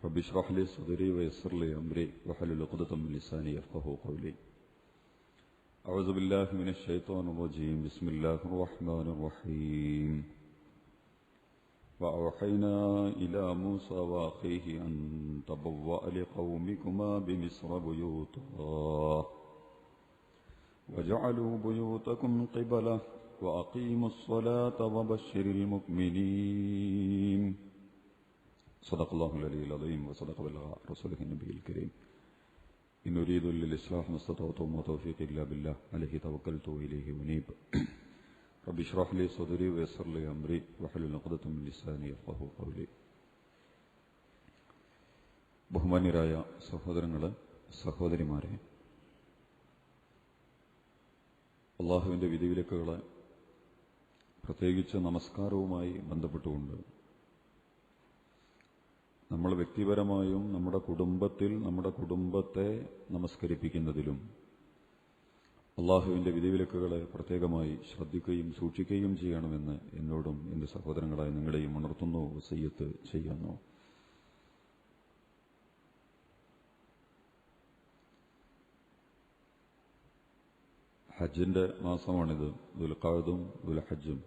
رب اشرح لي صدري ويسر لي أمري واحلل عقدة من لساني يفقهوا قولي. أعوذ بالله من الشيطان الرجيم. بسم الله الرحمن الرحيم. وأوحينا إلى موسى وأخيه أن تبوأ لقومكما بمصر بيوتا وجعلوا بيوتكم قبلة وأقيموا الصلاة وبشر المؤمنين. صدق الله العلي العظيم وصدق بلغ رسوله النبي الكريم. إن أريد للإصلاح ما استطعت وما توفيقي إلا بالله عليه توكلت وإليه أنيب. رب اشرح لي صدري ويسر لي أمري واحلل عقدة من لساني يفقهوا قولي. ബഹുമാന്യരായ സഹോദരങ്ങളെ, സഹോദരിമാരെ, അള്ളാഹുവിൻ്റെ വിധിവിലക്കുകളെ പ്രത്യേകിച്ച് നമസ്കാരവുമായി ബന്ധപ്പെട്ടുകൊണ്ട് നമ്മൾ വ്യക്തിപരമായും നമ്മുടെ കുടുംബത്തിൽ നമ്മുടെ കുടുംബത്തെ നമസ്കരിപ്പിക്കുന്നതിലും അള്ളാഹുവിൻ്റെ വിധിവിലക്കുകളെ പ്രത്യേകമായി ശ്രദ്ധിക്കുകയും സൂക്ഷിക്കുകയും ചെയ്യണമെന്ന് എന്നോടും എൻ്റെ സഹോദരങ്ങളായി നിങ്ങളെയും ഉണർത്തുന്നു, വസിയ്യത്ത് ചെയ്യുന്നു. ഹജ്ജിൻ്റെ മാസമാണിത്. ദുൽഖഅദും ദുൽഹജ്ജും.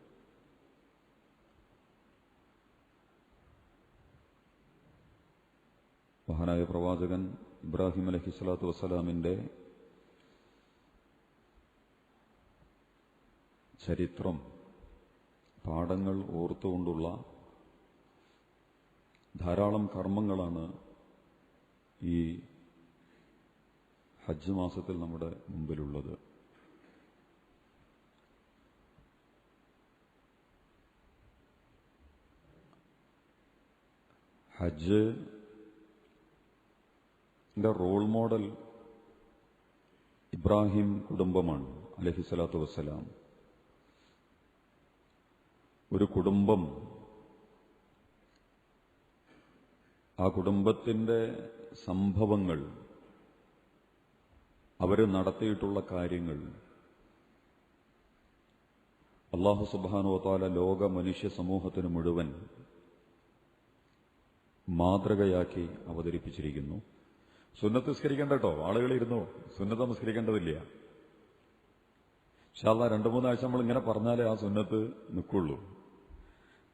മഹാനായ പ്രവാചകൻ ഇബ്രാഹിം അലൈഹിസ്സലാത്തു വസ്സലാമിൻ്റെ ചരിത്രം, പാഠങ്ങൾ ഓർത്തുകൊണ്ടുള്ള ധാരാളം കർമ്മങ്ങളാണ് ഈ ഹജ്ജ് മാസത്തിൽ നമ്മുടെ മുമ്പിലുള്ളത്. ഹജ്ജിന്റെ റോൾ മോഡൽ ഇബ്രാഹിം കുടുംബമാണ് അലൈഹിസ്സലാത്തു വസ്സലാം. ഒരു കുടുംബം, ആ കുടുംബത്തിന്റെ സംഭവങ്ങൾ, അവർ നടത്തിയിട്ടുള്ള കാര്യങ്ങൾ അല്ലാഹു സുബ്ഹാനഹു വ തആല ലോക മനുഷ്യ സമൂഹത്തിന് മുഴുവൻ മാതൃകയാക്കി അവതരിപ്പിച്ചിരിക്കുന്നു. സുന്നത്ത് നിസ്കരിക്കേണ്ട കേട്ടോ, ആളുകൾ ഇരുന്നു സുന്നത്ത് നമസ്കരിക്കേണ്ടതില്ല. ഇൻഷാ അല്ലാഹ് 2-3 ആഴ്ച നമ്മൾ ഇങ്ങനെ പറഞ്ഞാലേ ആ സുന്നത്ത് നിൽക്കുള്ളൂ.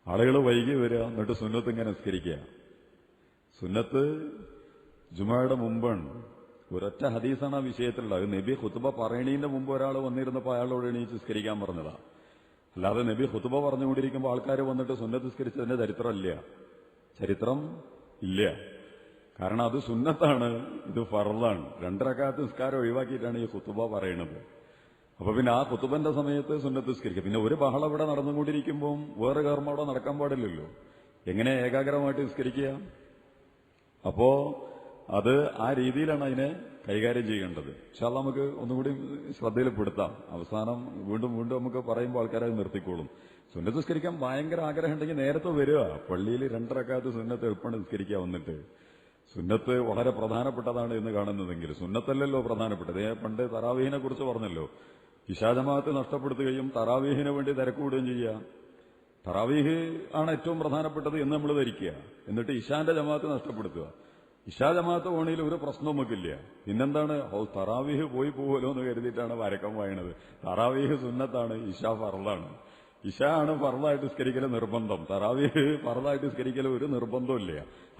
ആളുകൾ വൈകി വരിക, എന്നിട്ട് സുന്നത്ത് ഇങ്ങനെ നിസ്കരിക്കുക. സുന്നത്ത് ജുമയുടെ മുമ്പാണ്. ഒരൊറ്റ ഹദീസാണ് ആ വിഷയത്തിലുള്ളത്. നബി ഖുത്ബ പറയണീന്റെ മുമ്പ് ഒരാൾ വന്നിരുന്നപ്പോൾ അയാളോട് എണീച്ച് നിസ്കരിക്കാൻ പറഞ്ഞതാ. അല്ലാതെ നബി ഖുത്ബ പറഞ്ഞുകൊണ്ടിരിക്കുമ്പോൾ ആൾക്കാർ വന്നിട്ട് സുന്നത്ത് നിസ്കരിച്ചതിന്റെ ചരിത്രം ഇല്ല. കാരണം അത് സുന്നത്താണ്, ഇത് ഫർളാണ്. 2 റക്അത്ത് നിസ്കാരം ഒഴിവാക്കിയിട്ടാണ് ഈ ഖുത്ബ പറയണത്. അപ്പൊ പിന്നെ ആ ഖുത്ബന്റെ സമയത്ത് സുന്നത്ത് നിസ്കരിക്കുക. പിന്നെ ഒരു ബഹളം ഇവിടെ നടന്നുകൊണ്ടിരിക്കുമ്പോൾ വേറെ കർമ്മം അവിടെ നടക്കാൻ പാടില്ലല്ലോ. എങ്ങനെ ഏകാഗ്രമായിട്ട് നിസ്കരിക്കുക? അപ്പോ അത് ആ രീതിയിലാണ് അതിനെ കൈകാര്യം ചെയ്യേണ്ടത്. പക്ഷെ അത് നമുക്ക് ഒന്നുകൂടി ശ്രദ്ധയിൽപ്പെടുത്താം. അവസാനം വീണ്ടും നമുക്ക് പറയുമ്പോൾ ആൾക്കാരത് നിർത്തിക്കോളും. സുന്നത്ത് നിസ്കരിക്കാൻ ഭയങ്കര ആഗ്രഹം ഉണ്ടെങ്കിൽ നേരത്തെ വരിക. പള്ളിയിൽ 2 റക്അത്ത് സുന്നത്ത് എളുപ്പം നിസ്കരിക്കുക. വന്നിട്ട് സുന്നത്ത് വളരെ പ്രധാനപ്പെട്ടതാണ് എന്ന് കാണുന്നതെങ്കിൽ സുന്നത്തല്ലല്ലോ പ്രധാനപ്പെട്ടത്. പണ്ട് തറാവീഹിനെ കുറിച്ച് പറഞ്ഞല്ലോ, ഇശാ ജമാഅത്ത് നഷ്ടപ്പെടുത്തുകയും തറാവീഹിന് വേണ്ടി തിരക്കുകൂടുകയും ചെയ്യുക. തറാവീഹ് ആണ് ഏറ്റവും പ്രധാനപ്പെട്ടത് എന്ന് നമ്മൾ ധരിക്കുക. എന്നിട്ട് ഇശാന്റെ ജമാഅത്ത് നഷ്ടപ്പെടുത്തുക. ഇശാ ജമാഅത്ത് പോണയിൽ ഒരു പ്രശ്നവും നമുക്കില്ല. പിന്നെന്താണ്, തറാവീഹ് പോയി പോവുമല്ലോ എന്ന് കരുതിയിട്ടാണ് വരക്കം വായണത്. തറാവീഹ് സുന്നത്താണ്, ഇശാ ഫർളാണ്. ഇശാ ആണ് ഫർളായിട്ട് നിസ്കരിക്കൽ നിർബന്ധം. തറാവീഹ് ഫർളായിട്ട് നിസ്കരിക്കൽ ഒരു നിർബന്ധമില്ല.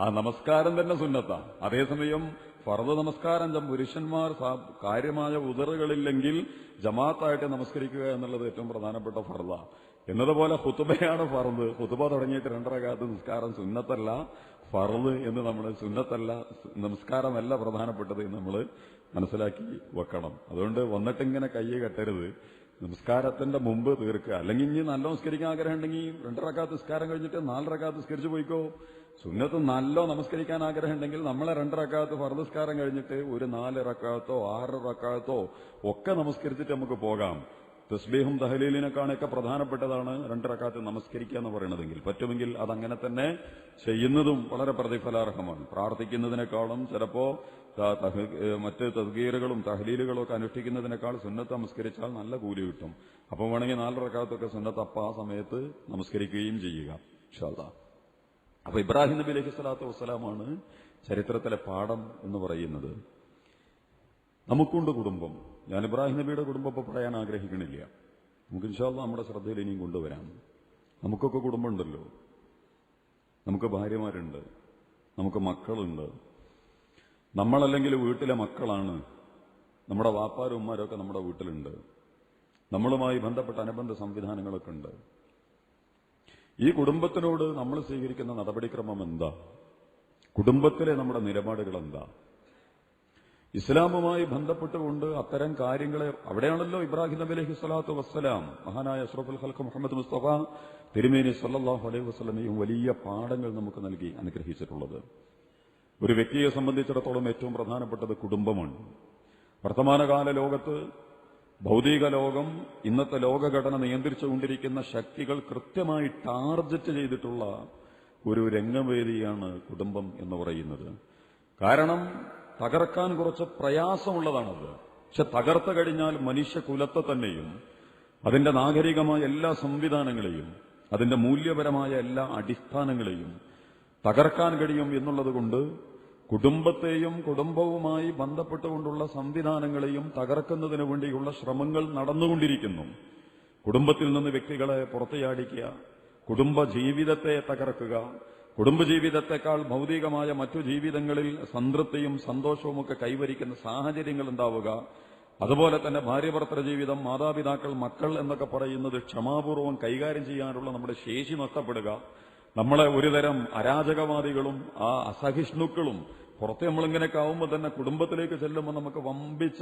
ആ നമസ്കാരം തന്നെ സുന്നത്താണ്. അതേസമയം ഫർദ് നമസ്കാരം പുരുഷന്മാർ കാര്യമായ ഉദറുകളില്ലെങ്കിൽ ജമാഅത്തായിട്ട് നമസ്കരിക്കുക എന്നുള്ളത് ഏറ്റവും പ്രധാനപ്പെട്ട ഫർദാ. എന്നതുപോലെ ഖുതുബയാണ് ഫർദ്. ഖുതുബ തുടങ്ങിയിട്ട് 2 റക്അത്ത് നിസ്കാരം സുന്നത്തല്ല, ഫർദ് എന്ന് നമ്മൾ സുന്നത്തല്ല, നമസ്കാരമല്ല പ്രധാനപ്പെട്ടത് എന്ന് നമ്മൾ മനസ്സിലാക്കി വെക്കണം. അതുകൊണ്ട് വന്നിട്ടിങ്ങനെ കൈ കെട്ടരുത്. നമസ്കാരത്തിന്റെ മുമ്പ് തീർക്കുക. അല്ലെങ്കിൽ ഇനി നല്ല നമസ്കരിക്കാൻ ആഗ്രഹം ഉണ്ടെങ്കിൽ 2 റക്അത്ത് നിസ്കാരം കഴിഞ്ഞിട്ട് 4 റക്അത്ത് നിസ്കരിച്ചു പോയിക്കോ. സുന്നത്ത് നല്ല നമസ്കരിക്കാൻ ആഗ്രഹം ഉണ്ടെങ്കിൽ നമ്മളെ 2 റക്അത്ത് ഫർദ് നിസ്കാരം കഴിഞ്ഞിട്ട് ഒരു 4 റക്അത്തോ 6 റക്അത്തോ ഒക്കെ നമസ്കരിച്ചിട്ട് നമുക്ക് പോകാം. തസ്ബീഹും തഹ്ലീലിനേക്കാളൊക്കെ പ്രധാനപ്പെട്ടതാണ് 2 റക്അത്ത് നമസ്കരിക്കുക എന്ന് പറയുന്നതെങ്കിൽ പറ്റുമെങ്കിൽ അതങ്ങനെ തന്നെ ചെയ്യുന്നതും വളരെ പ്രതിഫലാർഹമാണ്. പ്രാർത്ഥിക്കുന്നതിനേക്കാളും ചിലപ്പോ മറ്റ് തസ്ഗീറുകളും തഹ്ലീലുകളും ഒക്കെ അനുഷ്ഠിക്കുന്നതിനേക്കാൾ സുന്നത്ത് നമസ്കരിച്ചാൽ നല്ല കൂലി കിട്ടും. അപ്പം വേണമെങ്കിൽ 4 റക്അത്തൊക്കെ സുന്നത്ത് ആ സമയത്ത് നമസ്കരിക്കുകയും ചെയ്യുക ഇൻഷാ അല്ലാഹ്. അപ്പൊ ഇബ്രാഹിം നബി അലൈഹി സ്വലാത്തു വസ്സലാമാണ് ചരിത്രത്തിലെ പാഠം എന്ന് പറയുന്നത്. നമുക്കുണ്ട് കുടുംബം. ഞാൻ ഇബ്രാഹിം നബിയുടെ കുടുംബം ഇപ്പോൾ പറയാൻ ആഗ്രഹിക്കണില്ല. നമുക്ക് ഇൻഷാ അല്ലാഹ് നമ്മുടെ ശ്രദ്ധയിൽ ഇനിയും കൊണ്ടുവരാം. നമുക്കൊക്കെ കുടുംബമുണ്ടല്ലോ, നമുക്ക് ഭാര്യമാരുണ്ട്, നമുക്ക് മക്കളുണ്ട്. നമ്മളല്ലെങ്കിൽ വീട്ടിലെ മക്കളാണ്. നമ്മുടെ വാപ്പാരും ഉമ്മാരൊക്കെ നമ്മുടെ വീട്ടിലുണ്ട്. നമ്മളുമായി ബന്ധപ്പെട്ട അനുബന്ധ സംവിധാനങ്ങളൊക്കെ ഉണ്ട്. ഈ കുടുംബത്തിനോട് നമ്മൾ സ്വീകരിക്കുന്ന നടപടിക്രമം എന്താ? കുടുംബത്തിലെ നമ്മുടെ നിലപാടുകൾ എന്താ? ഇസ്ലാമുമായി ബന്ധപ്പെട്ടുകൊണ്ട് അത്തരം കാര്യങ്ങളെ അവിടെയാണല്ലോ ഇബ്രാഹിം നബി അലൈഹി സ്വലാത്തു വസ്സലാം മഹാനായ അഷ്റഫുൽ ഖൽഖ് മുഹമ്മദ് മുസ്തഫ തിരുമേനി സല്ലല്ലാഹു അലൈഹി വസല്ലമയും വലിയ പാഠങ്ങൾ നമുക്ക് നൽകി അനുഗ്രഹിച്ചിട്ടുള്ളത്. ഒരു വ്യക്തിയെ സംബന്ധിച്ചിടത്തോളം ഏറ്റവും പ്രധാനപ്പെട്ടത് കുടുംബമാണ്. വർത്തമാനകാല ലോകത്ത് ഭൗതിക ലോകം, ഇന്നത്തെ ലോകഘടന നിയന്ത്രിച്ചുകൊണ്ടിരിക്കുന്ന ശക്തികൾ കൃത്യമായി ടാർഗറ്റ് ചെയ്തിട്ടുള്ള ഒരു രംഗവേദിയാണ് കുടുംബം എന്ന് പറയുന്നത്. കാരണം തകർക്കാൻ കുറച്ച് പ്രയാസമുള്ളതാണത്. പക്ഷെ തകർത്ത് കഴിഞ്ഞാൽ മനുഷ്യകുലത്തെ തന്നെയും അതിന്റെ നാഗരികമായ എല്ലാ സംവിധാനങ്ങളെയും അതിന്റെ മൂല്യപരമായ എല്ലാ അടിസ്ഥാനങ്ങളെയും തകർക്കാൻ കഴിയും എന്നുള്ളതുകൊണ്ട് കുടുംബത്തെയും കുടുംബവുമായി ബന്ധപ്പെട്ടുകൊണ്ടുള്ള സംവിധാനങ്ങളെയും തകർക്കുന്നതിനു വേണ്ടിയുള്ള ശ്രമങ്ങൾ നടന്നുകൊണ്ടിരിക്കുന്നു. കുടുംബത്തിൽ നിന്ന് വ്യക്തികളെ പുറത്തുചാടിക്കുക, കുടുംബ ജീവിതത്തെ തകർക്കുക, കുടുംബജീവിതത്തെക്കാൾ ഭൗതികമായ മറ്റു ജീവിതങ്ങളിൽ സംതൃപ്തിയും സന്തോഷവുമൊക്കെ കൈവരിക്കുന്ന സാഹചര്യങ്ങൾ ഉണ്ടാവുക, അതുപോലെ തന്നെ ഭാര്യഭർത്തൃ ജീവിതം, മാതാപിതാക്കൾ, മക്കൾ എന്നൊക്കെ പറയുന്നത് ക്ഷമാപൂർവ്വം കൈകാര്യം ചെയ്യാനുള്ള നമ്മുടെ ശേഷി നഷ്ടപ്പെടുക, നമ്മളെ ഒരുതരം അരാജകവാദികളും ആ അസഹിഷ്ണുക്കളും പുറത്ത് നമ്മളിങ്ങനെയൊക്കെ ആവുമ്പോൾ തന്നെ കുടുംബത്തിലേക്ക് ചെല്ലുമ്പോൾ നമുക്ക് വമ്പിച്ച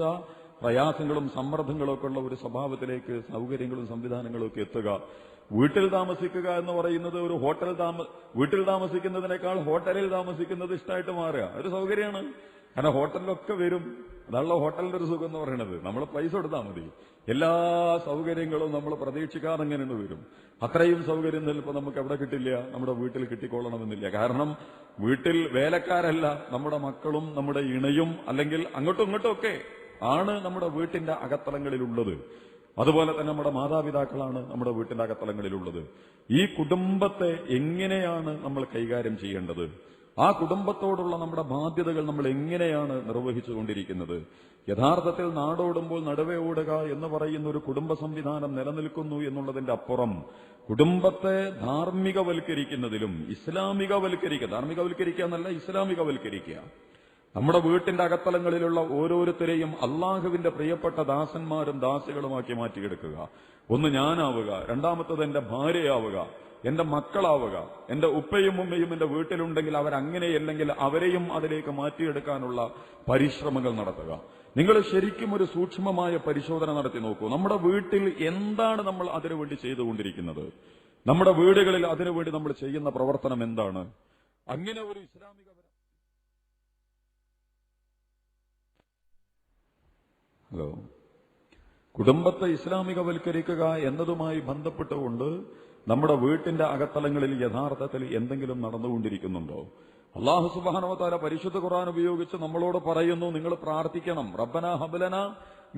പ്രയാസങ്ങളും സമ്മർദ്ദങ്ങളും ഒക്കെ ഉള്ള ഒരു സ്വഭാവത്തിലേക്ക് സൗകര്യങ്ങളും സംവിധാനങ്ങളും ഒക്കെ എത്തുക. വീട്ടിൽ താമസിക്കുക എന്ന് പറയുന്നത് ഒരു വീട്ടിൽ താമസിക്കുന്നതിനേക്കാൾ ഹോട്ടലിൽ താമസിക്കുന്നത് ഇഷ്ടമായിട്ട് മാറുക ഒരു സൗകര്യമാണ്. കാരണം ഹോട്ടലിലൊക്കെ വരും. അതാണല്ലോ ഹോട്ടലിന്റെ ഒരു സുഖം എന്ന് പറയുന്നത്. നമ്മൾ പൈസ കൊടുത്താൽ മതി, എല്ലാ സൗകര്യങ്ങളും നമ്മൾ പ്രതീക്ഷിക്കാതെ അങ്ങനെയാണ് വരും. അത്രയും സൗകര്യം ചിലപ്പോൾ നമുക്ക് എവിടെ കിട്ടില്ല, നമ്മുടെ വീട്ടിൽ കിട്ടിക്കൊള്ളണമെന്നില്ല. കാരണം വീട്ടിൽ വേലക്കാരല്ല നമ്മുടെ മക്കളും നമ്മുടെ ഇണയും, അല്ലെങ്കിൽ അങ്ങോട്ടും ഇങ്ങോട്ടും ഒക്കെ ആണ് നമ്മുടെ വീട്ടിന്റെ അകത്തളങ്ങളിലുള്ളത്. അതുപോലെ തന്നെ നമ്മുടെ മാതാപിതാക്കളാണ് നമ്മുടെ വീട്ടിന്റെ അകത്തളങ്ങളിലുള്ളത്. ഈ കുടുംബത്തെ എങ്ങനെയാണ് നമ്മൾ കൈകാര്യം ചെയ്യേണ്ടത്? ആ കുടുംബത്തോടുള്ള നമ്മുടെ ബാധ്യതകൾ നമ്മൾ എങ്ങനെയാണ് നിർവഹിച്ചുകൊണ്ടിരിക്കുന്നത്? യഥാർത്ഥത്തിൽ നാടോടുമ്പോൾ നടുവേ ഓടുക എന്ന് പറയുന്ന ഒരു കുടുംബ സംവിധാനം നിലനിൽക്കുന്നു എന്നുള്ളതിന്റെ അപ്പുറം കുടുംബത്തെ ധാർമ്മികവൽക്കരിക്കുന്നതിലും ധാർമ്മികവൽക്കരിക്കുക എന്നല്ല, ഇസ്ലാമികവൽക്കരിക്കുക. നമ്മുടെ വീട്ടിന്റെ അകത്തളങ്ങളിലുള്ള ഓരോരുത്തരെയും അള്ളാഹുവിന്റെ പ്രിയപ്പെട്ട ദാസന്മാരും ദാസികളുമാക്കി മാറ്റിയെടുക്കുക. ഒന്ന് ഞാനാവുക, രണ്ടാമത്തത് എന്റെ ഭാര്യയാവുക, എന്റെ മക്കളാവുക. എന്റെ ഉപ്പയും ഉമ്മയും എന്റെ വീട്ടിലുണ്ടെങ്കിൽ അവരങ്ങനെയല്ലെങ്കിൽ അവരെയും അതിലേക്ക് മാറ്റിയെടുക്കാനുള്ള പരിശ്രമങ്ങൾ നടത്തുക. നിങ്ങൾ ശരിക്കും ഒരു സൂക്ഷ്മമായ പരിശോധന നടത്തി നോക്കൂ. നമ്മുടെ വീട്ടിൽ എന്താണ് നമ്മൾ അതിനുവേണ്ടി ചെയ്തുകൊണ്ടിരിക്കുന്നത്? നമ്മുടെ വീടുകളിൽ അതിനുവേണ്ടി നമ്മൾ ചെയ്യുന്ന പ്രവർത്തനം എന്താണ്? അങ്ങനെ ഒരു ഇസ്ലാമിക കുടുംബത്തെ ഇസ്ലാമികവൽക്കരിക്കുക എന്നതുമായി ബന്ധപ്പെട്ടുകൊണ്ട് നമ്മുടെ വീട്ടിന്റെ അകത്തളങ്ങളിൽ യഥാർത്ഥത്തിൽ എന്തെങ്കിലും നടന്നുകൊണ്ടിരിക്കുന്നുണ്ടോ? അല്ലാഹു സുബ്ഹാനഹു വ തആല പരിശുദ്ധ ഖുർആൻ ഉപയോഗിച്ച് നമ്മളോട് പറയുന്നു, നിങ്ങൾ പ്രാർത്ഥിക്കണം. റബ്ബനാ ഹബ്ലനാ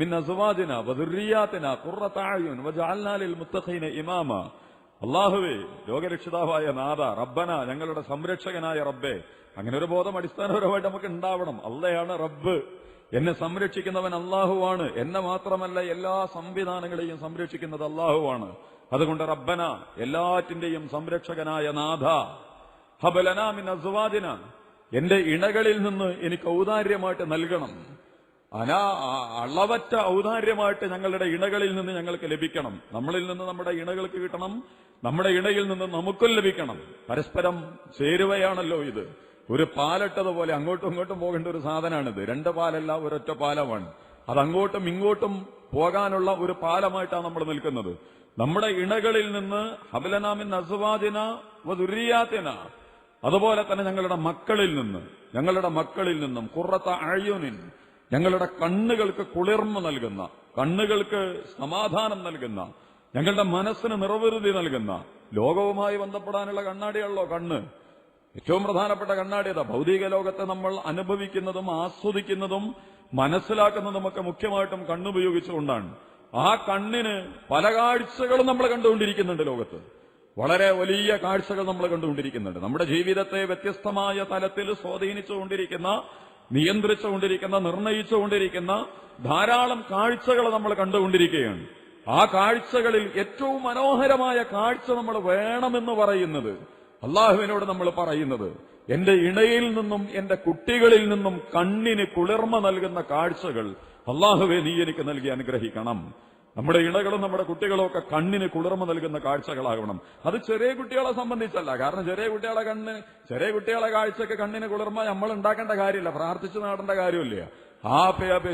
മിൻ അസ്വാജിനാ വദുർരിയാതിനാ ഖുർറത അയുൻ വജഅൽനാ ലിൽ മുത്തഖീന ഇമാമ. അല്ലാഹുവേ, ലോകരക്ഷിതാവായ നാഥ, റബ്ബന, ഞങ്ങളുടെ സംരക്ഷകനായ റബ്ബേ. അങ്ങനെ ഒരു ബോധം അടിസ്ഥാനപരമായിട്ട് നമുക്ക് ഉണ്ടാവണം. അള്ളയാണ് റബ്ബ്, എന്നെ സംരക്ഷിക്കുന്നവൻ അല്ലാഹുവാണ്. എന്നെ മാത്രമല്ല എല്ലാ സംവിധാനങ്ങളെയും സംരക്ഷിക്കുന്നത് അല്ലാഹുവാണ്. അതുകൊണ്ട് റബ്ബന, എല്ലാറ്റിന്റെയും സംരക്ഷകനായ നാഥ, ഹബലനാ മിൻ അസ്വാജിന, എന്റെ ഇണകളിൽ നിന്ന് എനിക്ക് ഔദാര്യമായിട്ട് നൽകണം. അളവറ്റ ഔദാര്യമായിട്ട് ഞങ്ങളുടെ ഇണകളിൽ നിന്ന് ഞങ്ങൾക്ക് ലഭിക്കണം. നമ്മളിൽ നിന്ന് നമ്മുടെ ഇണകൾക്ക് കിട്ടണം, നമ്മുടെ ഇണയിൽ നിന്ന് നമുക്കും ലഭിക്കണം. പരസ്പരം ചേരുവയാണല്ലോ ഇത്. ഒരു പാലിട്ടതുപോലെ അങ്ങോട്ടും ഇങ്ങോട്ടും പോകേണ്ട ഒരു സാധനമാണിത്. രണ്ട് പാലല്ല, ഒരൊറ്റ പാലമാണ്. അത് അങ്ങോട്ടും ഇങ്ങോട്ടും പോകാനുള്ള ഒരു പാലമായിട്ടാണ് നമ്മൾ നിൽക്കുന്നത്. നമ്മുടെ ഇണകളിൽ നിന്ന് ഹബ്ലനാ മിൻ അസ്വാജിന വദുർരിയാതിന, അതുപോലെ തന്നെ ഞങ്ങളുടെ മക്കളിൽ നിന്നും ഖുർറത അയുനിൻ, ഞങ്ങളുടെ കണ്ണുകൾക്ക് കുളിർമ നൽകുന്ന, കണ്ണുകൾക്ക് സമാധാനം നൽകുന്ന, ഞങ്ങളുടെ മനസ്സിന് നിർവൃതി നൽകുന്ന, ലോകവുമായി ബന്ധപ്പെടാനുള്ള കണ്ണാടിയാണല്ലോ കണ്ണ്. ഏറ്റവും പ്രധാനപ്പെട്ട കണ്ണാടിയത. ഭൗതിക ലോകത്തെ നമ്മൾ അനുഭവിക്കുന്നതും ആസ്വദിക്കുന്നതും മനസ്സിലാക്കുന്നതുമൊക്കെ മുഖ്യമായിട്ടും കണ്ണുപയോഗിച്ചുകൊണ്ടാണ്. ആ കണ്ണിന് പല കാഴ്ചകളും നമ്മൾ കണ്ടുകൊണ്ടിരിക്കുന്നുണ്ട് ലോകത്ത്. വളരെ വലിയ കാഴ്ചകൾ നമ്മൾ കണ്ടുകൊണ്ടിരിക്കുന്നുണ്ട്. നമ്മുടെ ജീവിതത്തെ വ്യത്യസ്തമായ തലത്തിൽ സ്വാധീനിച്ചുകൊണ്ടിരിക്കുന്ന, നിയന്ത്രിച്ചുകൊണ്ടിരിക്കുന്ന, നിർണയിച്ചുകൊണ്ടിരിക്കുന്ന ധാരാളം കാഴ്ചകൾ നമ്മൾ കണ്ടുകൊണ്ടിരിക്കുകയാണ്. ആ കാഴ്ചകളിൽ ഏറ്റവും മനോഹരമായ കാഴ്ച നമ്മൾ വേണമെന്ന് പറയുന്നത്, അള്ളാഹുവിനോട് നമ്മൾ പറയുന്നത്, എന്റെ ഇണയിൽ നിന്നും എന്റെ കുട്ടികളിൽ നിന്നും കണ്ണിന് കുളിർമ നൽകുന്ന കാഴ്ചകൾ അള്ളാഹുവെ നീ എനിക്ക് നൽകി അനുഗ്രഹിക്കണം. നമ്മുടെ ഇണകളും നമ്മുടെ കുട്ടികളും ഒക്കെ കണ്ണിന് കുളിർമ നൽകുന്ന കാഴ്ചകളാകണം. അത് ചെറിയ കുട്ടികളെ സംബന്ധിച്ചല്ല. കാരണം ചെറിയ കുട്ടികളെ കാഴ്ചക്ക് കണ്ണിന് കുളിർമ നമ്മൾ ഉണ്ടാക്കേണ്ട കാര്യമില്ല, പ്രാർത്ഥിച്ചു നേടേണ്ട കാര്യമില്ല. ആ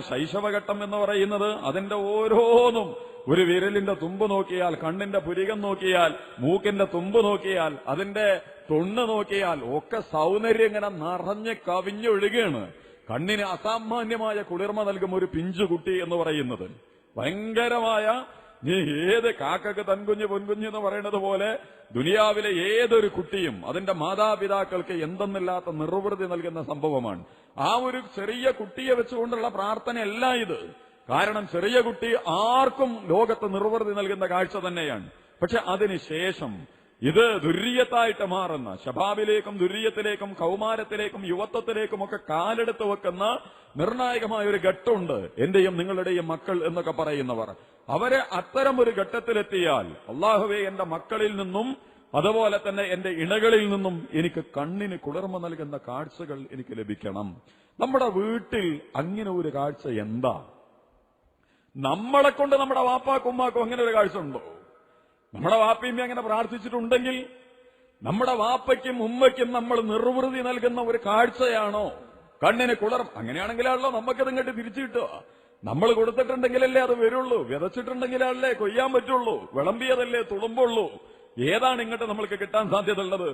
ശൈശവഘട്ടം എന്ന് പറയുന്നത് അതിന്റെ ഓരോന്നും ഒരു വിരലിന്റെ തുമ്പ് നോക്കിയാൽ, കണ്ണിന്റെ പുരികം നോക്കിയാൽ, മൂക്കിന്റെ തുമ്പ് നോക്കിയാൽ, അതിന്റെ തൊണ്ണ് നോക്കിയാൽ ഒക്കെ സൗന്ദര്യം ഇങ്ങനെ നിറഞ്ഞ് കവിഞ്ഞൊഴുകയാണ്. കണ്ണിന് അസാമാന്യമായ കുളിർമ നൽകും ഒരു പിഞ്ചുകുട്ടി എന്ന് പറയുന്നത്. ഭയങ്കരമായ, നീ ഏത് കാക്കക്ക് തൻകുഞ്ഞ് പൊൻകുഞ്ഞ് എന്ന് പറയുന്നത് പോലെ ദുനിയാവിലെ ഏതൊരു കുട്ടിയും അതിന്റെ മാതാപിതാക്കൾക്ക് എന്തെന്നില്ലാത്ത നിർവൃതി നൽകുന്ന സംഭവമാണ്. ആ ഒരു ചെറിയ കുട്ടിയെ വെച്ചുകൊണ്ടുള്ള പ്രാർത്ഥനയല്ല ഇത്. കാരണം ചെറിയ കുട്ടി ആർക്കും ലോകത്ത് നിർവൃതി നൽകുന്ന കാഴ്ച തന്നെയാണ്. പക്ഷെ അതിനുശേഷം ഇത് ദുര്യത്തായിട്ട് മാറുന്ന, ശബാബിലേക്കും ദുര്യത്തിലേക്കും കൗമാരത്തിലേക്കും യുവത്വത്തിലേക്കും ഒക്കെ കാലെടുത്ത് വെക്കുന്ന നിർണായകമായ ഒരു ഘട്ടമുണ്ട്. എന്റെയും നിങ്ങളുടെയും മക്കൾ എന്നൊക്കെ പറയുന്നവർ, അവരെ അത്തരം ഒരു ഘട്ടത്തിലെത്തിയാൽ അള്ളാഹുവേ എന്റെ മക്കളിൽ നിന്നും അതുപോലെ തന്നെ എന്റെ ഇണകളിൽ നിന്നും എനിക്ക് കണ്ണിന് കുളിർമ നൽകുന്ന കാഴ്ചകൾ എനിക്ക് ലഭിക്കണം. നമ്മുടെ വീട്ടിൽ അങ്ങനെ ഒരു കാഴ്ച എന്താ? നമ്മളെ കൊണ്ട് നമ്മുടെ വാപ്പാക്കും ഉമ്മാക്കും അങ്ങനെ ഒരു കാഴ്ച ഉണ്ടോ? നമ്മുടെ വാപ്പയും അങ്ങനെ പ്രാർത്ഥിച്ചിട്ടുണ്ടെങ്കിൽ നമ്മുടെ വാപ്പയ്ക്കും ഉമ്മയ്ക്കും നമ്മൾ നിർവൃതി നൽകുന്ന ഒരു കാഴ്ചയാണോ കണ്ണിന് കുളിർമ? അങ്ങനെയാണെങ്കിലാണല്ലോ നമുക്കത് ഇങ്ങോട്ട് തിരിച്ചു കിട്ടുക. നമ്മൾ കൊടുത്തിട്ടുണ്ടെങ്കിലല്ലേ അത് വരുള്ളൂ, വിതച്ചിട്ടുണ്ടെങ്കിലല്ലേ കൊയ്യാൻ പറ്റുള്ളൂ, വിളമ്പിയതല്ലേ തുളുമ്പുള്ളൂ. ഏതാണ് ഇങ്ങോട്ട് നമ്മൾക്ക് കിട്ടാൻ സാധ്യതയുള്ളത്?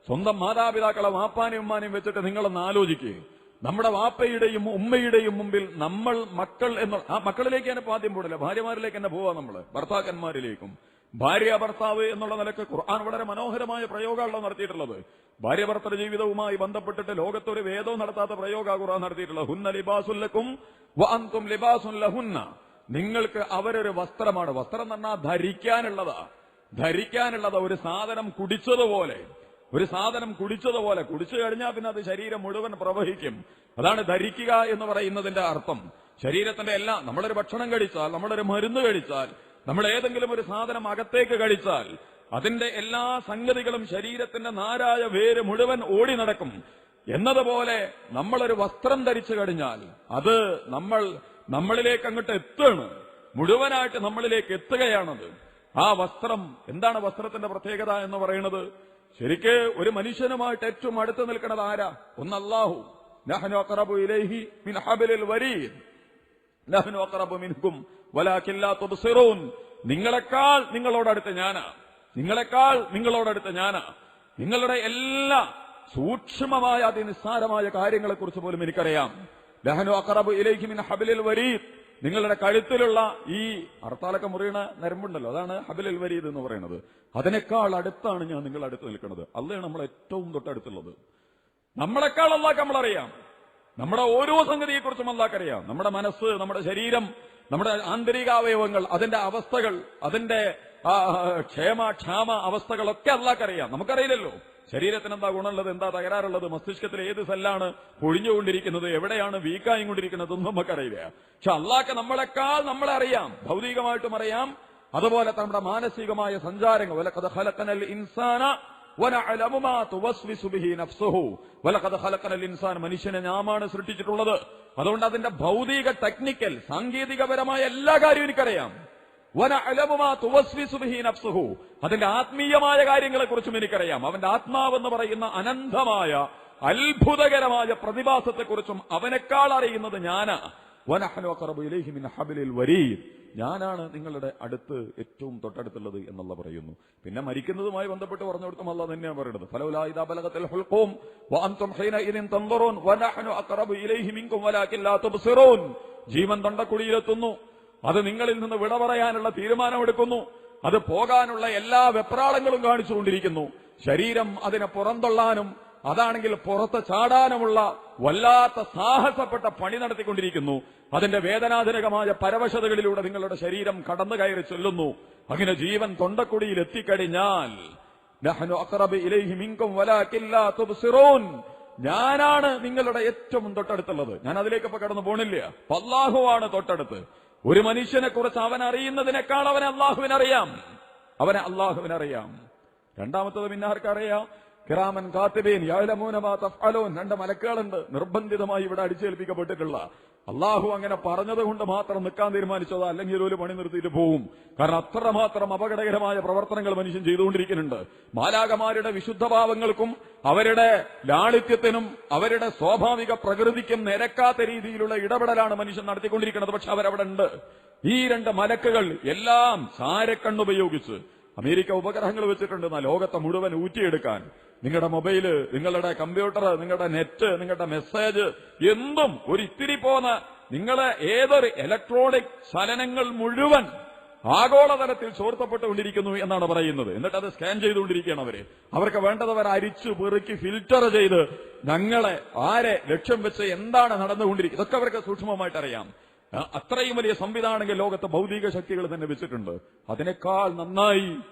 സ്വന്തം മാതാപിതാക്കളെ വാപ്പാനെയും ഉമ്മാനെയും വെച്ചിട്ട് നിങ്ങളൊന്ന് ആലോചിക്കുക. നമ്മുടെ വാപ്പയുടെയും ഉമ്മയുടെയും മുമ്പിൽ നമ്മൾ മക്കൾ എന്ന ആ മക്കളിലേക്ക് തന്നെ ആദ്യം പോടില്ല, ഭാര്യമാരിലേക്ക് തന്നെ പോവാ നമ്മള്, ഭർത്താക്കന്മാരിലേക്കും. ഭാര്യ ഭർത്താവ് എന്നുള്ള നിലക്ക് ഖുർആൻ വളരെ മനോഹരമായ പ്രയോഗമാണല്ലോ നടത്തിയിട്ടുള്ളത്. ഭാര്യ ഭർത്തൃ ജീവിതവുമായി ബന്ധപ്പെട്ടിട്ട് ലോകത്തൊരു വേദവും നടത്താത്ത പ്രയോഗമാണ് ഖുർആൻ നടത്തിയിട്ടുള്ളത്. ഹുന്ന ലിബാസുല്ലക്കും വഅൻതും ലിബാസുൻ ലഹുന്ന. നിങ്ങൾക്ക് അവരൊരു വസ്ത്രമാണ്. വസ്ത്രം എന്ന് പറഞ്ഞാൽ ധരിക്കാനുള്ളതാ. ഒരു സാധനം കുടിച്ചതുപോലെ കുടിച്ചു കഴിഞ്ഞാൽ പിന്നെ അത് ശരീരം മുഴുവൻ പ്രവഹിക്കും. അതാണ് ധരിക്കുക എന്ന് പറയുന്നതിന്റെ അർത്ഥം. ശരീരത്തിന്റെ എല്ലാം, നമ്മളൊരു ഭക്ഷണം കഴിച്ചാൽ, നമ്മളൊരു മരുന്ന് കഴിച്ചാൽ, നമ്മൾ ഏതെങ്കിലും ഒരു സാധനം അകത്തേക്ക് കഴിച്ചാൽ അതിന്റെ എല്ലാ സംഗതികളും ശരീരത്തിന്റെ നാരായ വേര് മുഴുവൻ ഓടി നടക്കും. എന്നതുപോലെ നമ്മളൊരു വസ്ത്രം ധരിച്ചു കഴിഞ്ഞാൽ അത് നമ്മളിലേക്ക് അങ്ങോട്ട് എത്തുകയാണ്, മുഴുവനായിട്ട് നമ്മളിലേക്ക് എത്തുകയാണത്. ആ വസ്ത്രം എന്താണ്? വസ്ത്രത്തിന്റെ പ്രത്യേകത എന്ന് പറയുന്നത്, ശരിക്ക് ഒരു മനുഷ്യനുമായിട്ട് ഏറ്റവും അടുത്ത് നിൽക്കുന്നത് ആരാ? ഒന്ന് അല്ലാഹു. നഹ്നു അഖറബു ഇലൈഹി മിൻ ഹബ്ലിൽ വരീദ് നഹ്നു അഖറബു മിൻകും വലാകിൻ ലാ തുബ്സിറൂൻ. നിങ്ങളെക്കാൾ നിങ്ങളോടടുത്ത് ഞാനാ. നിങ്ങളുടെ എല്ലാ സൂക്ഷ്മമായ അതിനിസ്സാരമായ കാര്യങ്ങളെക്കുറിച്ച് പോലും എനിക്കറിയാം. നഹ്നു അഖറബു ഇലൈഹി മിൻ ഹബ്ലിൽ വരീദ്. നിങ്ങളുടെ കഴുത്തിലുള്ള ഈ അർത്താലൊക്കെ മുറിയണ നരമ്പുണ്ടല്ലോ, അതാണ് ഹബ്ലുൽ വരീദ് എന്ന് പറയുന്നത്. അതിനേക്കാൾ അടുത്താണ് ഞാൻ നിങ്ങളുടെ അടുത്ത് നിൽക്കുന്നത്. അള്ളയാണ് നമ്മൾ ഏറ്റവും തൊട്ടടുത്തുള്ളത്. നമ്മളെക്കാൾ അള്ളാഹ്ക്ക് നമ്മളറിയാം. നമ്മുടെ ഓരോ സംഗതിയെക്കുറിച്ചും അള്ളാഹ്ക്കറിയാം. നമ്മുടെ മനസ്സ്, നമ്മുടെ ശരീരം, നമ്മുടെ ആന്തരികാവയവങ്ങൾ, അതിന്റെ അവസ്ഥകൾ, അതിന്റെ ക്ഷാമ അവസ്ഥകളൊക്കെ അള്ളാഹ്ക്കറിയാം. നമുക്കറിയില്ലല്ലോ. ശരീരത്തിന് എന്താ ഗുണമുള്ളത്, എന്താ തകരാറുള്ളത്, മസ്തിഷ്കത്തിൽ ഏത് സെല്ലാണ് പൊഴിഞ്ഞുകൊണ്ടിരിക്കുന്നത്, എവിടെയാണ് വീക്കായി കൊണ്ടിരിക്കുന്നത് ഒന്നും നമുക്കറിയില്ല. പക്ഷെ അള്ളാഹ്ക്ക് നമ്മളെക്കാൾ നമ്മളെ അറിയാം, ഭൗതികമായിട്ടും അറിയാം. അതുപോലെ നമ്മുടെ മാനസികമായ സഞ്ചാരങ്ങൾ. വലഖദ് ഖലഖനൽ ഇൻസാന വനഅലമു മാ തുവസ്വിസു ബിഹി നഫ്സുഹു. വലഖദ് ഖലഖനൽ ഇൻസാന, മനുഷ്യനെ നാമാണ് സൃഷ്ടിച്ചിട്ടുള്ളത്. അതുകൊണ്ട് അതിന്റെ ഭൗതിക, ടെക്നിക്കൽ, സാങ്കേതികപരമായ എല്ലാ കാര്യവും എനിക്കറിയാം. വനഅലമു മാ തുവസ്വിസു ബിഹി നഫ്സുഹു, അതിന്റെ ആത്മീയമായ കാര്യങ്ങളെക്കുറിച്ചും എനിക്കറിയാം. അവന്റെ ആത്മാവെന്ന് പറയുന്ന അനന്തമായ അത്ഭുതകരമായ പ്രതിഭാസത്തെക്കുറിച്ചും അവനേക്കാൾ അറിയുന്നത് ഞാനാ. വനഹ്നു അഖറബു ഇലൈഹി മിൻ ഹബ്ലിൽ വരീദ്. ഞാനാണ് നിങ്ങളുടെ അടുത്ത് ഏറ്റവും തൊട്ടടുത്തുള്ളത് എന്നുള്ള പറയുന്നു. പിന്നെ മരിക്കുന്നതുമായി ബന്ധപ്പെട്ട് പറഞ്ഞു കൊടുത്തും അല്ലാഹ് തന്നെയാണ് പറയുന്നത്. ഫലൗലാ ഇദാ ബലഗത്തിൽ ഹുൽഖൂം വഅൻതും ഹീനഇദിൻ തൻദുറൂൻ വനഹ്നു അഖറബു ഇലൈഹി മിൻകും വലാകിൻ ലാ തുബ്സിറൂൻ. ജീവൻ തൊണ്ടക്കുഴിയിലെത്തുന്നു, അത് നിങ്ങളിൽ നിന്ന് വിട പറയാനുള്ള തീരുമാനമെടുക്കുന്നു, അത് പോകാനുള്ള എല്ലാ വെപ്രാളങ്ങളും കാണിച്ചുകൊണ്ടിരിക്കുന്നു. ശരീരം അതിനെ പുറന്തള്ളാനും അതാണെങ്കിൽ പുറത്ത് ചാടാനുമുള്ള വല്ലാത്ത സാഹസപ്പെട്ട പണി നടത്തിക്കൊണ്ടിരിക്കുന്നു. അതിന്റെ വേദനാജനകമായ പരവശതകളിലൂടെ നിങ്ങളുടെ ശരീരം കടന്നു കയറി ചെല്ലുന്നു. അങ്ങനെ ജീവൻ തൊണ്ടക്കുടിയിൽ എത്തിക്കഴിഞ്ഞാൽ നഹ്നു അഖറബു ഇലൈഹി മിൻകും വലാകിൻ ലാ തുബ്സിറൂൻ. ഞാനാണ് നിങ്ങളുടെ ഏറ്റവും തൊട്ടടുത്തുള്ളത്. ഞാൻ അതിലേക്ക് ഇപ്പൊ കടന്നു പോണില്ല. അല്ലാഹുവാണ് തൊട്ടടുത്ത്. ഒരു മനുഷ്യനെ കുറിച്ച് അവൻ അറിയുന്നതിനേക്കാൾ അവനെ അള്ളാഹുവിനറിയാം. രണ്ടാമത്തത് പിന്നെ ആർക്കറിയാം? കിറാമൻ കാത്തിബീൻ യഅലമൂന മാ തഫ്അലൂൻ. രണ്ട് മലക്കുകളുണ്ട്, നിർബന്ധിതമായി ഇവിടെ അടിച്ചേൽപ്പിക്കപ്പെട്ടിട്ടുള്ള. അള്ളാഹു അങ്ങനെ പറഞ്ഞതുകൊണ്ട് മാത്രം നിൽക്കാൻ തീരുമാനിച്ചതോ അല്ലെങ്കിൽ ഒരു പണി നിർത്തിയിട്ട് പോവും. കാരണം അത്രമാത്രം അപകടകരമായ പ്രവർത്തനങ്ങൾ മനുഷ്യൻ ചെയ്തുകൊണ്ടിരിക്കുന്നുണ്ട്. മാലാകമാരുടെ വിശുദ്ധഭാവങ്ങൾക്കും അവരുടെ ലാളിത്യത്തിനും അവരുടെ സ്വാഭാവിക പ്രകൃതിക്കും നിരക്കാത്ത രീതിയിലുള്ള ഇടപെടലാണ് മനുഷ്യൻ നടത്തിക്കൊണ്ടിരിക്കുന്നത്. പക്ഷെ അവരവിടെ ഉണ്ട്. ഈ രണ്ട് മലക്കുകൾ എല്ലാം ചാരക്കണ്ണുപയോഗിച്ച് അമേരിക്ക ഉപഗ്രഹങ്ങൾ വെച്ചിട്ടുണ്ട് ലോകത്തെ മുഴുവൻ ഊറ്റിയെടുക്കാൻ. നിങ്ങളുടെ മൊബൈല്, നിങ്ങളുടെ കമ്പ്യൂട്ടർ, നിങ്ങളുടെ നെറ്റ്, നിങ്ങളുടെ മെസ്സേജ്, എന്തും ഒരു ഇത്തിരി പോന്ന നിങ്ങളെ ഏതൊരു ഇലക്ട്രോണിക് ചലനങ്ങൾ മുഴുവൻ ആഗോളതലത്തിൽ ചോർത്തപ്പെട്ടുകൊണ്ടിരിക്കുന്നു എന്നാണ് പറയുന്നത്. എന്നിട്ട് അത് സ്കാൻ ചെയ്തുകൊണ്ടിരിക്കുകയാണ് അവർക്ക് വേണ്ടതവർ അരിച്ചു പെറുക്കി ഫിൽറ്റർ ചെയ്ത് ഞങ്ങളെ ആരെ ലക്ഷ്യം വെച്ച് എന്താണ് നടന്നുകൊണ്ടിരിക്കുന്നത് ഇതൊക്കെ അവർക്ക് സൂക്ഷ്മമായിട്ട് അറിയാം. അത്രയും വലിയ സംവിധാനങ്ങൾ ലോകത്തെ ഭൗതിക ശക്തികൾ തന്നെ വെച്ചിട്ടുണ്ട്. അതിനേക്കാൾ നന്നായി